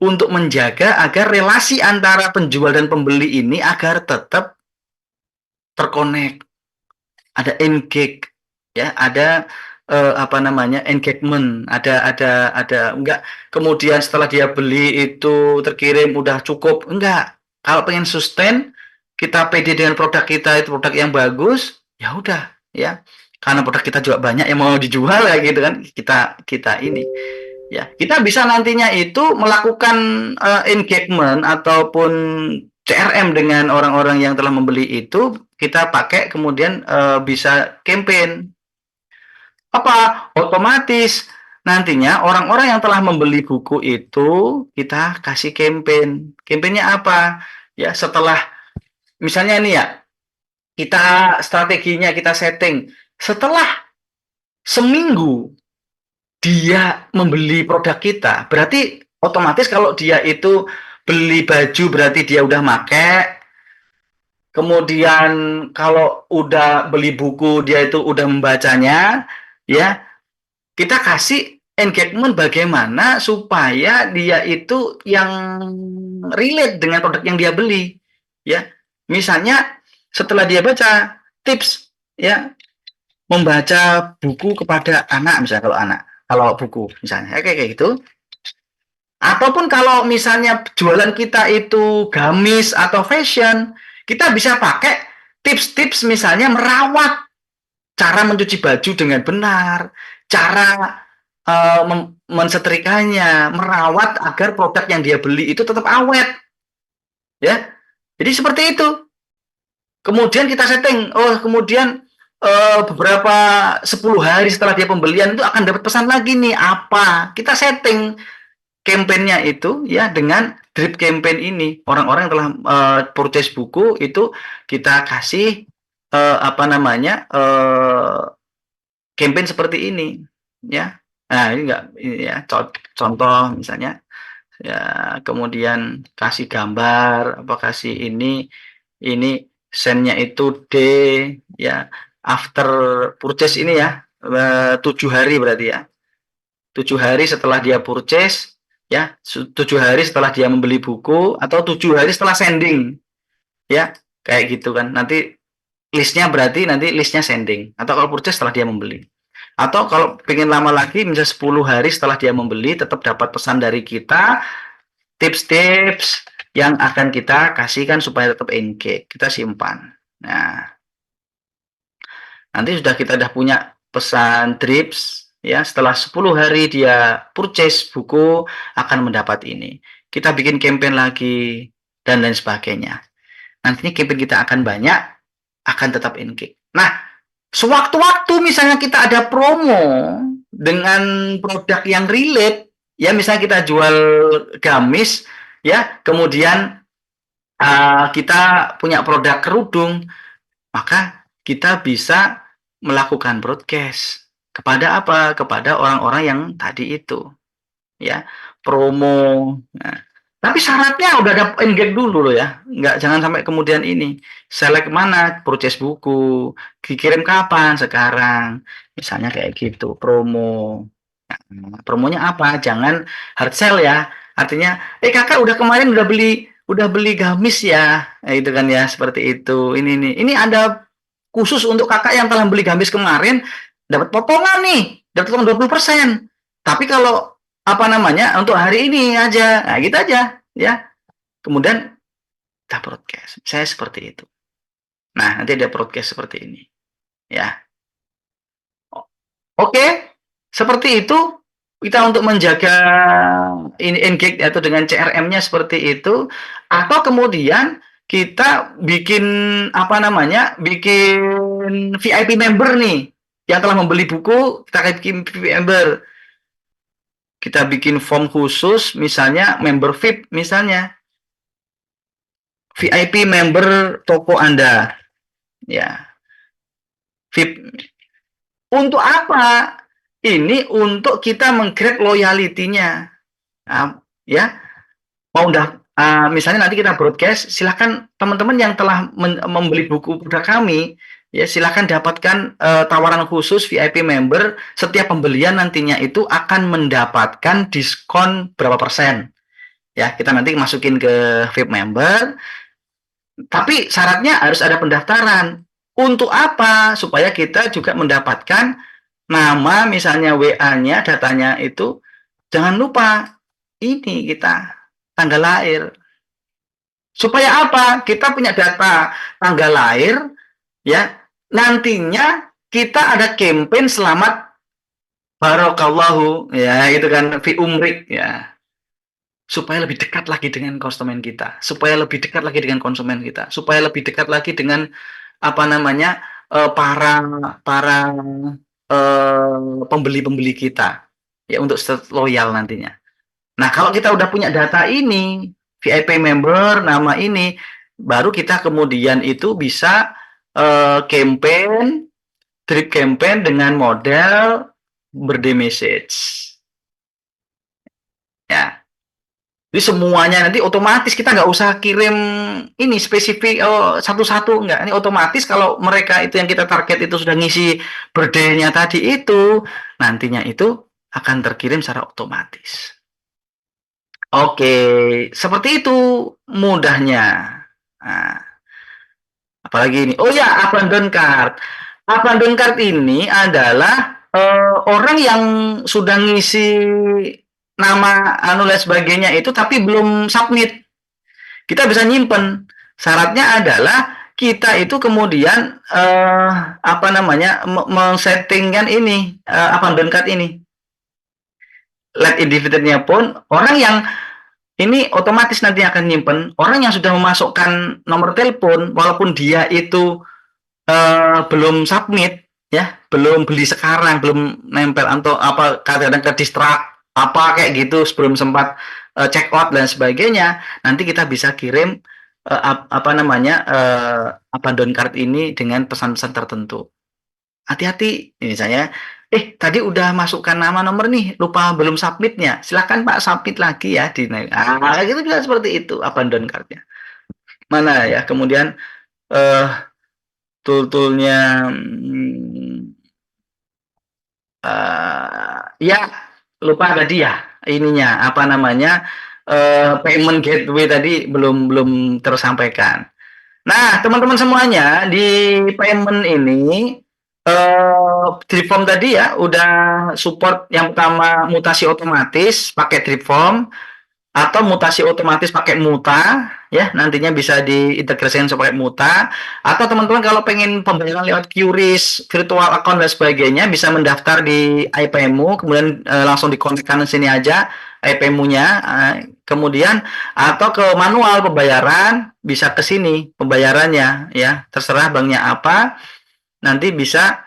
untuk menjaga agar relasi antara penjual dan pembeli ini agar tetap terkonek, ada engage, ya, ada engagement, ada enggak kemudian setelah dia beli itu terkirim udah cukup, enggak. Kalau pengen sustain, kita pede dengan produk kita, itu produk yang bagus, ya udah ya. Karena produk kita juga banyak yang mau dijual ya gitu kan. Kita ini ya, kita bisa nantinya itu melakukan engagement ataupun CRM dengan orang-orang yang telah membeli itu, kita pakai kemudian bisa campaign. Apa? Otomatis nantinya orang-orang yang telah membeli buku itu kita kasih campaign. Campaignnya apa? Ya, setelah misalnya ini ya, kita strateginya kita setting setelah seminggu dia membeli produk kita, berarti otomatis kalau dia itu beli baju berarti dia udah make. Kemudian kalau udah beli buku dia itu udah membacanya, ya. Kita kasih engagement bagaimana supaya dia itu yang relate dengan produk yang dia beli, ya. Misalnya setelah dia baca tips, ya, membaca buku kepada anak, misalnya kalau anak, kalau buku misalnya kayak gitu. Ataupun kalau misalnya jualan kita itu gamis atau fashion, kita bisa pakai tips-tips misalnya merawat, cara mencuci baju dengan benar, cara mensetrikanya, merawat agar produk yang dia beli itu tetap awet, ya. Jadi seperti itu. Kemudian kita setting, kemudian beberapa 10 hari setelah dia pembelian itu akan dapat pesan lagi nih apa. Kita setting campaign-nya itu ya dengan drip campaign ini. Orang-orang yang telah purchase buku itu kita kasih campaign seperti ini ya. Nah, ini enggak ini ya, contoh misalnya ya, kemudian kasih gambar kasih ini sennya itu D ya, after purchase ini ya, 7 hari berarti ya. 7 hari setelah dia purchase ya, 7 hari setelah dia membeli buku atau 7 hari setelah sending ya, kayak gitu kan. Nanti listnya sending, atau kalau purchase setelah dia membeli, atau kalau pengen lama lagi misalnya 10 hari setelah dia membeli tetap dapat pesan dari kita, tips-tips yang akan kita kasihkan supaya tetap engage, kita simpan. Nah, Nanti kita udah punya pesan drips, ya setelah 10 hari dia purchase buku akan mendapat ini. Kita bikin campaign lagi dan lain sebagainya. Nantinya campaign kita akan banyak, akan tetap engage. Nah, sewaktu-waktu misalnya kita ada promo dengan produk yang relate, ya misalnya kita jual gamis, ya kemudian kita punya produk kerudung, maka kita bisa melakukan broadcast kepada apa? Kepada orang-orang yang tadi itu, ya promo. Nah, tapi syaratnya udah ada engage dulu loh ya, nggak jangan sampai kemudian ini select mana purchase buku, dikirim kapan sekarang, misalnya kayak gitu promo. Nah, promonya apa? Jangan hard sell ya, artinya kakak udah kemarin udah beli gamis ya, itu kan ya seperti itu. Ini ada khusus untuk kakak yang telah beli gamis kemarin dapat potongan nih, dapat potongan 20%. Tapi kalau apa namanya untuk hari ini aja, nah gitu aja ya. Kemudian kita broadcast, saya seperti itu. Nah nanti ada broadcast seperti ini ya. Oke, seperti itu kita untuk menjaga ini engage atau dengan CRM-nya seperti itu, atau kemudian kita bikin apa namanya, bikin VIP member nih yang telah membeli buku, kita bikin VIP member, kita bikin form khusus, misalnya member VIP, misalnya VIP member toko Anda, ya VIP. Untuk apa? Ini untuk kita menggrab loyalty-nya, ya. Mau misalnya nanti kita broadcast, silahkan teman-teman yang telah membeli buku produk kami, ya silahkan dapatkan tawaran khusus VIP member. Setiap pembelian nantinya itu akan mendapatkan diskon berapa persen. Ya, kita nanti masukin ke VIP member, tapi syaratnya harus ada pendaftaran. Untuk apa? Supaya kita juga mendapatkan nama, misalnya WA-nya, datanya itu. Jangan lupa, ini kita tanggal lahir. Supaya apa? Kita punya data tanggal lahir, ya. Nantinya kita ada campaign selamat barokallahu, ya itu kan fi umrik, ya. Supaya lebih dekat lagi dengan konsumen kita, supaya lebih dekat lagi dengan konsumen kita, supaya lebih dekat lagi dengan apa namanya para para pembeli-pembeli kita, ya untuk loyal nantinya. Nah, kalau kita udah punya data ini, VIP member, nama ini, baru kita kemudian itu bisa campaign, drip campaign dengan model birthday message. Ya. Jadi semuanya nanti otomatis, kita nggak usah kirim ini spesifik satu-satu, nggak. Ini otomatis kalau mereka itu yang kita target itu sudah ngisi birthday-nya tadi itu, nantinya itu akan terkirim secara otomatis. Oke, seperti itu mudahnya. Nah, apalagi ini? Oh ya, abandon cart. Abandon cart ini adalah orang yang sudah ngisi nama anu dan sebagainya itu tapi belum submit. Kita bisa nyimpen. Syaratnya adalah kita itu kemudian apa namanya men-settingkan ini abandon cart ini. Let individualnya pun orang yang ini otomatis nanti akan nyimpen. Orang yang sudah memasukkan nomor telepon walaupun dia itu belum submit, ya belum beli sekarang, belum nempel atau apa kadang-kadang ke distrak apa kayak gitu sebelum sempat check out dan sebagainya, nanti kita bisa kirim apa namanya abandon cart ini dengan pesan-pesan tertentu. Hati-hati, misalnya tadi udah masukkan nama nomor nih, lupa belum submitnya, silahkan Pak submit lagi ya di gitu bisa seperti itu abandon cart-nya. Mana ya kemudian tool-toolnya ya lupa tadi ya ininya apa namanya payment gateway tadi belum tersampaikan. Nah teman-teman semuanya di payment ini drip form tadi ya udah support yang pertama mutasi otomatis pakai drip form. atau mutasi otomatis pakai Muta, ya nantinya bisa diintegrasikan pakai Muta, atau teman-teman kalau pengen pembayaran lewat QRIS, virtual account dan sebagainya bisa mendaftar di IPMU, kemudian langsung dikonekkan sini aja IPMU-nya, kemudian atau ke manual pembayaran bisa ke sini pembayarannya, ya terserah banknya apa, nanti bisa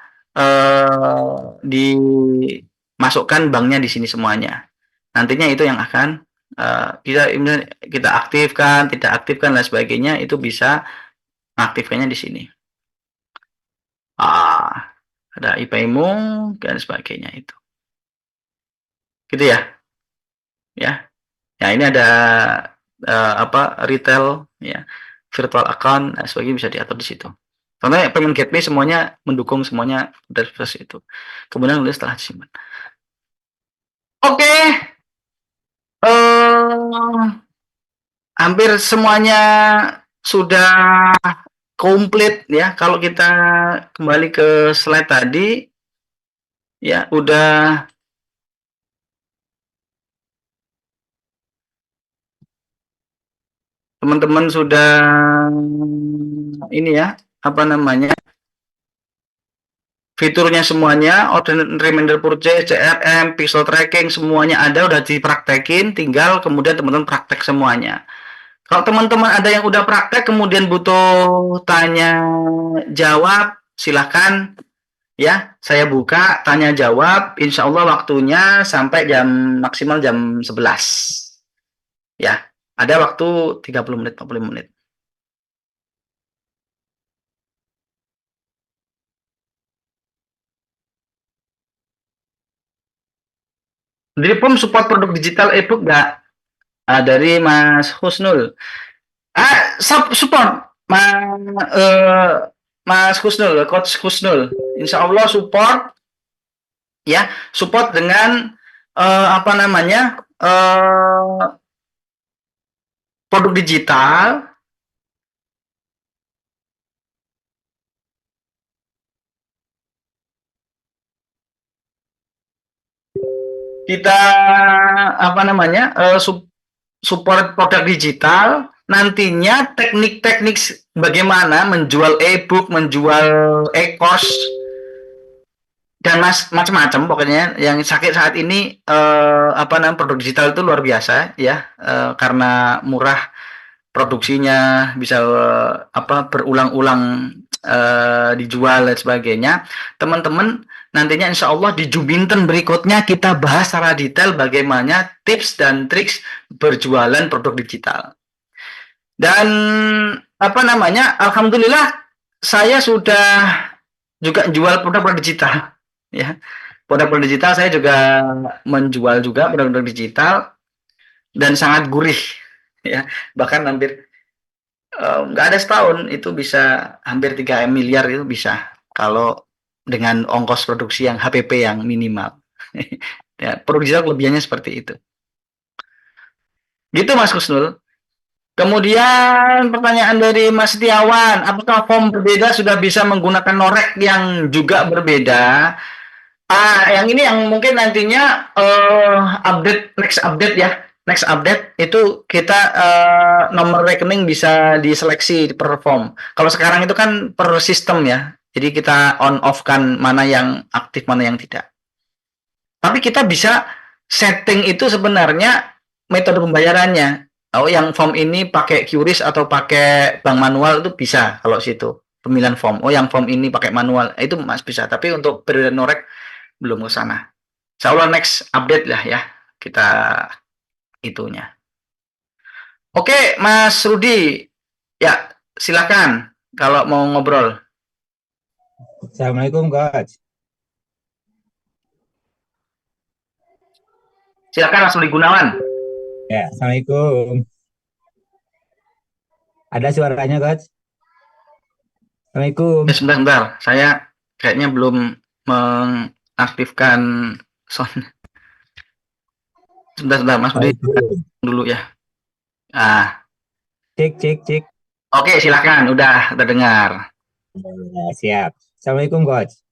dimasukkan banknya di sini semuanya. Nantinya itu yang akan kita aktifkan, tidak aktifkan dan sebagainya, itu bisa aktifkannya di sini. Ada IPMU dan sebagainya itu. Gitu ya. Ya. Ya, ini ada retail ya, virtual account dan sebagainya bisa diatur di situ. Karena payment gateway semuanya mendukung semuanya dari itu. Kemudian setelah disimpan. Oke. Hampir semuanya sudah komplit ya. Kalau kita kembali ke slide tadi, ya udah teman-teman sudah ini ya, apa namanya, fiturnya semuanya, order reminder purchase, CRM, pixel tracking, semuanya ada, udah dipraktekin, tinggal kemudian teman-teman praktek semuanya. Kalau teman-teman ada yang udah praktek kemudian butuh tanya jawab, silahkan ya, saya buka tanya jawab, insya Allah waktunya sampai maksimal jam 11. Ya, ada waktu 30 menit, 40 menit. Dari POM support produk digital e-book nggak? Dari Mas Husnul. Support Mas Husnul, Coach Husnul. Insya Allah support ya, support dengan apa namanya, produk digital. Kita apa namanya, support produk digital, nantinya teknik-teknik bagaimana menjual e-book, menjual e-course, dan macam-macam pokoknya yang saat ini apa namanya, produk digital itu luar biasa ya, karena murah produksinya, bisa berulang-ulang dijual dan sebagainya. Teman-teman nantinya insya Allah di Juminten berikutnya kita bahas secara detail bagaimana tips dan triks berjualan produk digital. Dan apa namanya, alhamdulillah saya sudah juga jual produk-produk digital ya. Produk-produk digital saya juga menjual juga produk-produk digital dan sangat gurih ya. Bahkan hampir nggak ada setahun itu bisa hampir 3 miliar itu bisa kalau dengan ongkos produksi yang HPP yang minimal. Ya, produk digital kelebihannya seperti itu. Gitu Mas Kusnul. Kemudian pertanyaan dari Mas Setiawan, apakah form berbeda sudah bisa menggunakan norek yang juga berbeda? Yang ini yang mungkin nantinya next update ya. Next update itu kita nomor rekening bisa diseleksi per form. Kalau sekarang itu kan per sistem ya. Jadi kita on off kan mana yang aktif, mana yang tidak. Tapi kita bisa setting itu sebenarnya metode pembayarannya. Oh, yang form ini pakai QRIS atau pakai bank manual itu bisa kalau situ pemilihan form. Oh, yang form ini pakai manual itu mas bisa. Tapi untuk periode norek belum ke sana. Insya Allah next update lah ya kita itunya. Oke, Mas Rudi, ya silakan kalau mau ngobrol. Assalamualaikum, Coach. Silakan Mas Rudi Gunawan. Ya, Assalamualaikum. Ada suaranya, Coach? Assalamualaikum. Sebentar, saya kayaknya belum mengaktifkan sound. Sebentar, Mas Rudi dulu ya. Cek. Oke, silakan. Udah dengar. Ya, siap. Assalamualaikum, Coach.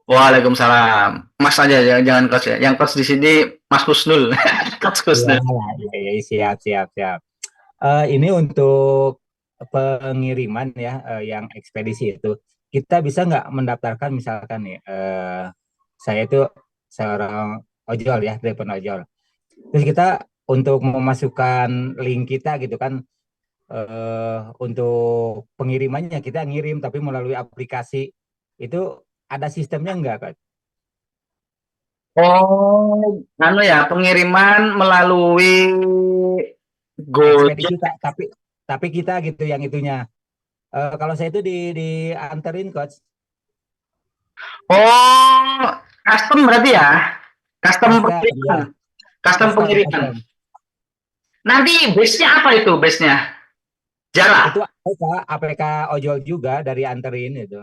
Waalaikumsalam. Mas aja, jangan coach ya. Yang coach di sini Mas Husnul. Coach Iya, Husnul. iya, iya, siap, siap, siap. Ini untuk pengiriman ya, yang ekspedisi itu, kita bisa nggak mendaftarkan misalkan nih, saya itu seorang ojol ya, driver ojol. Terus kita untuk memasukkan link kita gitu kan, untuk pengirimannya kita ngirim tapi melalui aplikasi itu ada sistemnya nggak kan? Oh, anu ya, pengiriman melalui Gojek. Ekspedisi tapi kita gitu yang itunya. Kalau saya itu dianterin coach, Oh, custom berarti ya? Custom custom ya, pengiriman. Custom custom pengiriman. custom. Nanti base-nya apa itu base-nya? Itu Jarak. APK ojol juga dari anterin itu.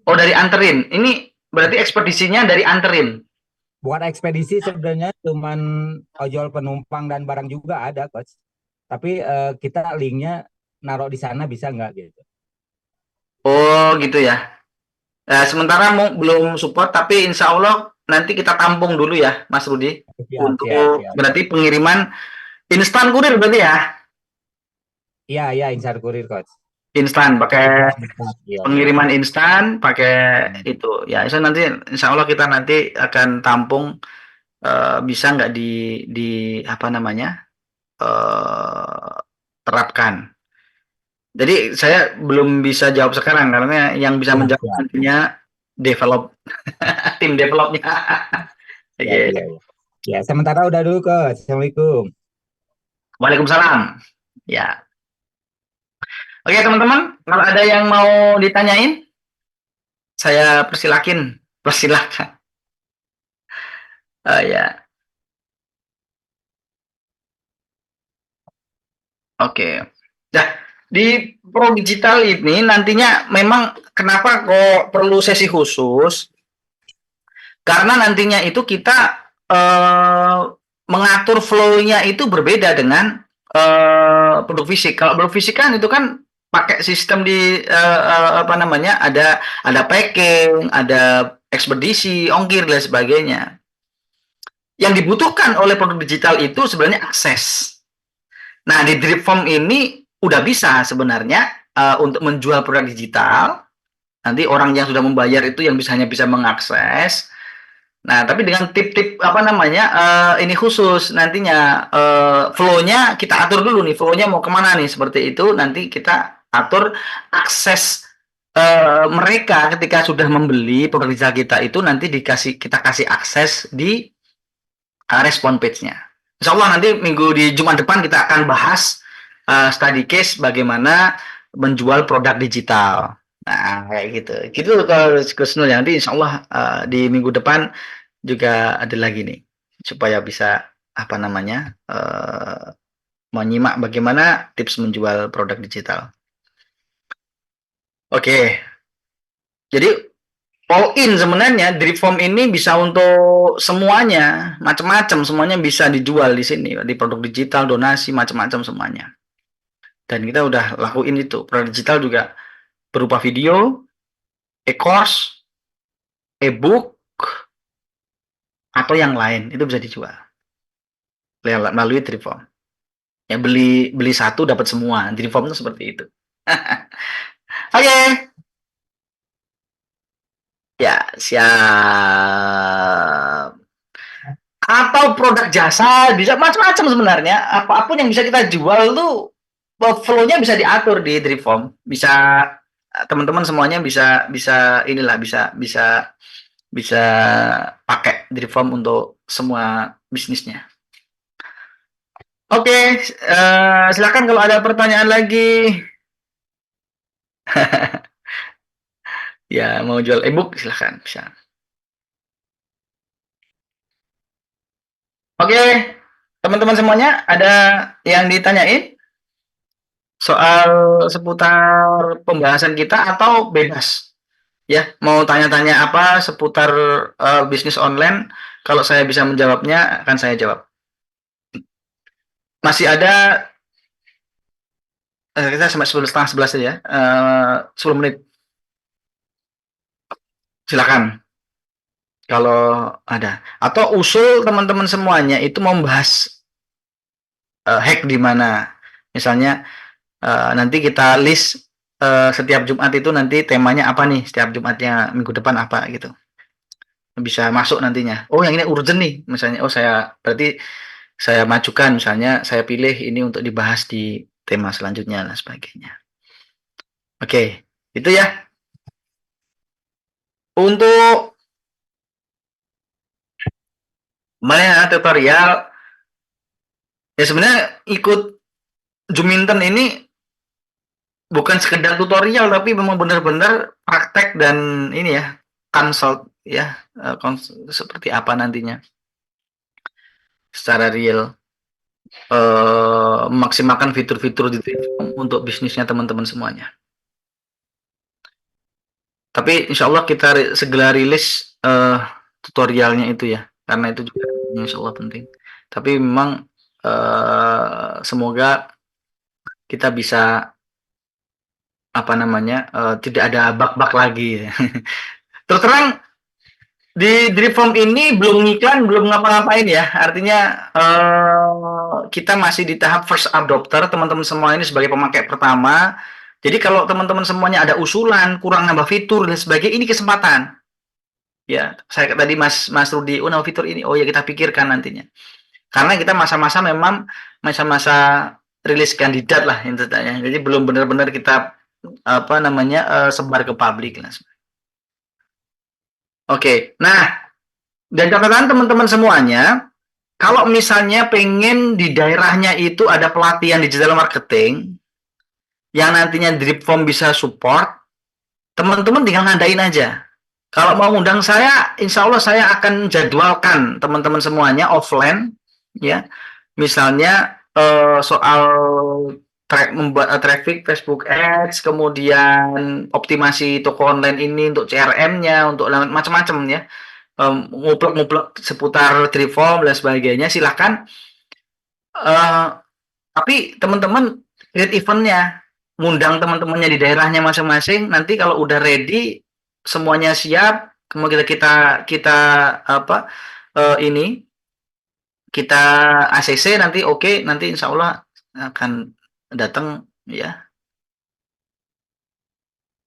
Oh, dari anterin. Ini berarti ekspedisinya dari anterin. Bukan ekspedisi sebenarnya, cuman ojol penumpang dan barang juga ada coach. Tapi kita linknya naruh di sana bisa nggak gitu? Oh, gitu ya. Sementara belum support, tapi insya Allah nanti kita tampung dulu ya, Mas Rudi. Siap, siap, Untuk siap. berarti pengiriman instan kurir berarti ya? Iya, iya, Insar Kurir coach. Instan, pakai Iya, iya. pengiriman instan, pakai itu. Ya, itu nanti insya Allah kita nanti akan tampung, bisa nggak di apa namanya, eh, terapkan. Jadi saya belum bisa jawab sekarang karena yang bisa Siap, menjawab siap. nantinya develop tim developnya. Ya, Oke. iya, iya. Ya, sementara udah dulu coach. Assalamualaikum. Waalaikumsalam. Ya. Oke teman-teman, kalau ada yang mau ditanyain, saya persilakin. Persilakan. Ya. Oke. Nah, di Pro Digital ini nantinya memang kenapa kok perlu sesi khusus? Karena nantinya itu kita mengatur flow-nya itu berbeda dengan produk fisik. Kalau produk fisik kan itu kan pakai sistem di apa namanya, ada packing, ada ekspedisi, ongkir dan sebagainya. Yang dibutuhkan oleh produk digital itu sebenarnya akses. Nah, di Drip Form ini udah bisa sebenarnya untuk menjual produk digital. Nanti orang yang sudah membayar itu yang hanya bisa mengakses. Nah, tapi dengan tip-tip apa namanya, ini khusus nantinya, flow-nya kita atur dulu nih, flow-nya mau kemana nih, seperti itu nanti kita atur akses mereka ketika sudah membeli produk digital kita itu nanti kita kasih akses di respon page-nya. Insya Allah nanti minggu di Jumat depan kita akan bahas study case bagaimana menjual produk digital. Nah, kayak gitu. Gitu kalau Kusnul, nanti insya Allah di minggu depan juga ada lagi nih supaya bisa apa namanya, menyimak bagaimana tips menjual produk digital. Oke, jadi all in sebenarnya Drip Form ini bisa untuk semuanya, macam-macam, semuanya bisa dijual di sini, di produk digital, donasi, macam-macam semuanya. Dan kita udah lakuin itu. Produk digital juga berupa video, e-course, e-book, atau yang lain itu bisa dijual melalui Drip Form. Ya, beli beli satu dapat semua. Drip Form itu seperti itu. Oke. Ya, siap. Atau produk jasa, bisa macam-macam sebenarnya. Apapun yang bisa kita jual tuh flow-nya bisa diatur di Drip Form. Bisa teman-teman semuanya bisa bisa inilah bisa bisa bisa pakai Drip Form untuk semua bisnisnya. Oke, silakan kalau ada pertanyaan lagi. Ya, mau jual e-book silakan bisa. Oke, teman-teman semuanya ada yang ditanyain soal seputar pembahasan kita atau bebas? Ya, mau tanya-tanya apa seputar bisnis online? Kalau saya bisa menjawabnya, akan saya jawab. Masih ada, kita sampai 10 setengah 11 saja, 10 menit. Silakan kalau ada. Atau usul teman-teman semuanya itu membahas hack di mana. Misalnya nanti kita list setiap Jumat itu nanti temanya apa nih, setiap Jumatnya minggu depan apa gitu. Bisa masuk nantinya. Oh, yang ini urgent nih, misalnya. Oh, berarti saya majukan, misalnya saya pilih ini untuk dibahas di tema selanjutnya dan sebagainya. Oke, itu ya. Untuk tutorial, ya sebenarnya ikut Juminten ini bukan sekedar tutorial, tapi memang benar-benar praktek dan ini ya, consult ya, seperti apa nantinya secara real, memaksimalkan fitur-fitur di untuk bisnisnya teman-teman semuanya. Tapi insya Allah kita segera rilis tutorialnya itu ya, karena itu juga insya Allah penting. Tapi memang semoga kita bisa apa namanya tidak ada bug-bug lagi. Terus terang di Dripform ini belum ngiklan, belum ngapa-ngapain ya. Artinya kita masih di tahap first adopter, teman-teman semua ini sebagai pemakai pertama. Jadi kalau teman-teman semuanya ada usulan, kurang nambah fitur dan sebagainya, ini kesempatan. Ya, saya tadi Mas Rudi, oh nambah fitur ini, oh ya kita pikirkan nantinya. Karena kita masa-masa memang masa-masa rilis kandidat lah intinya. Jadi belum benar-benar kita apa namanya sebar ke publik lah. Oke, nah dan catatan teman-teman semuanya, kalau misalnya pengen di daerahnya itu ada pelatihan digital marketing yang nantinya Dripform bisa support, teman-teman tinggal ngadain aja. Kalau mau undang saya, insya Allah saya akan jadwalkan teman-teman semuanya offline, ya. Misalnya soal membuat traffic Facebook Ads, kemudian optimasi toko online ini untuk CRM-nya, untuk macam-macam ya, nguplek-nguplek seputar Dripform dan sebagainya. Silahkan. Tapi teman-teman create eventnya, ngundang teman-temannya di daerahnya masing-masing. Nanti kalau udah ready, semuanya siap, kemudian kita apa ini kita ACC nanti oke, nanti insya Allah akan datang ya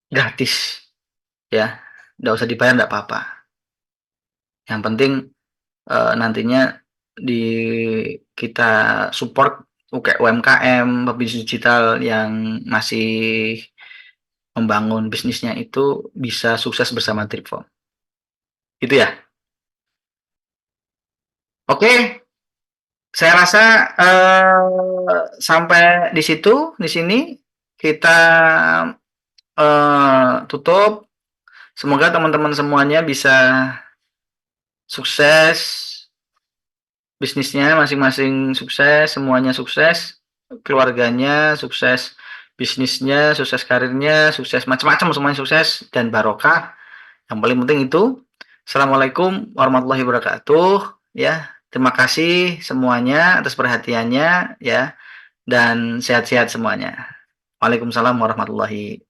gratis ya, nggak usah dibayar nggak apa-apa. Yang penting nantinya di kita support UMKM, bisnis digital yang masih membangun bisnisnya itu bisa sukses bersama Dripform. Itu ya. Oke, saya rasa sampai di sini kita tutup. Semoga teman-teman semuanya bisa sukses, bisnisnya masing-masing sukses, semuanya sukses, keluarganya sukses, bisnisnya sukses, karirnya sukses, macam-macam semuanya sukses dan barokah. Yang paling penting itu. Assalamualaikum warahmatullahi wabarakatuh. Ya, terima kasih semuanya atas perhatiannya ya, dan sehat-sehat semuanya. Waalaikumsalam warahmatullahi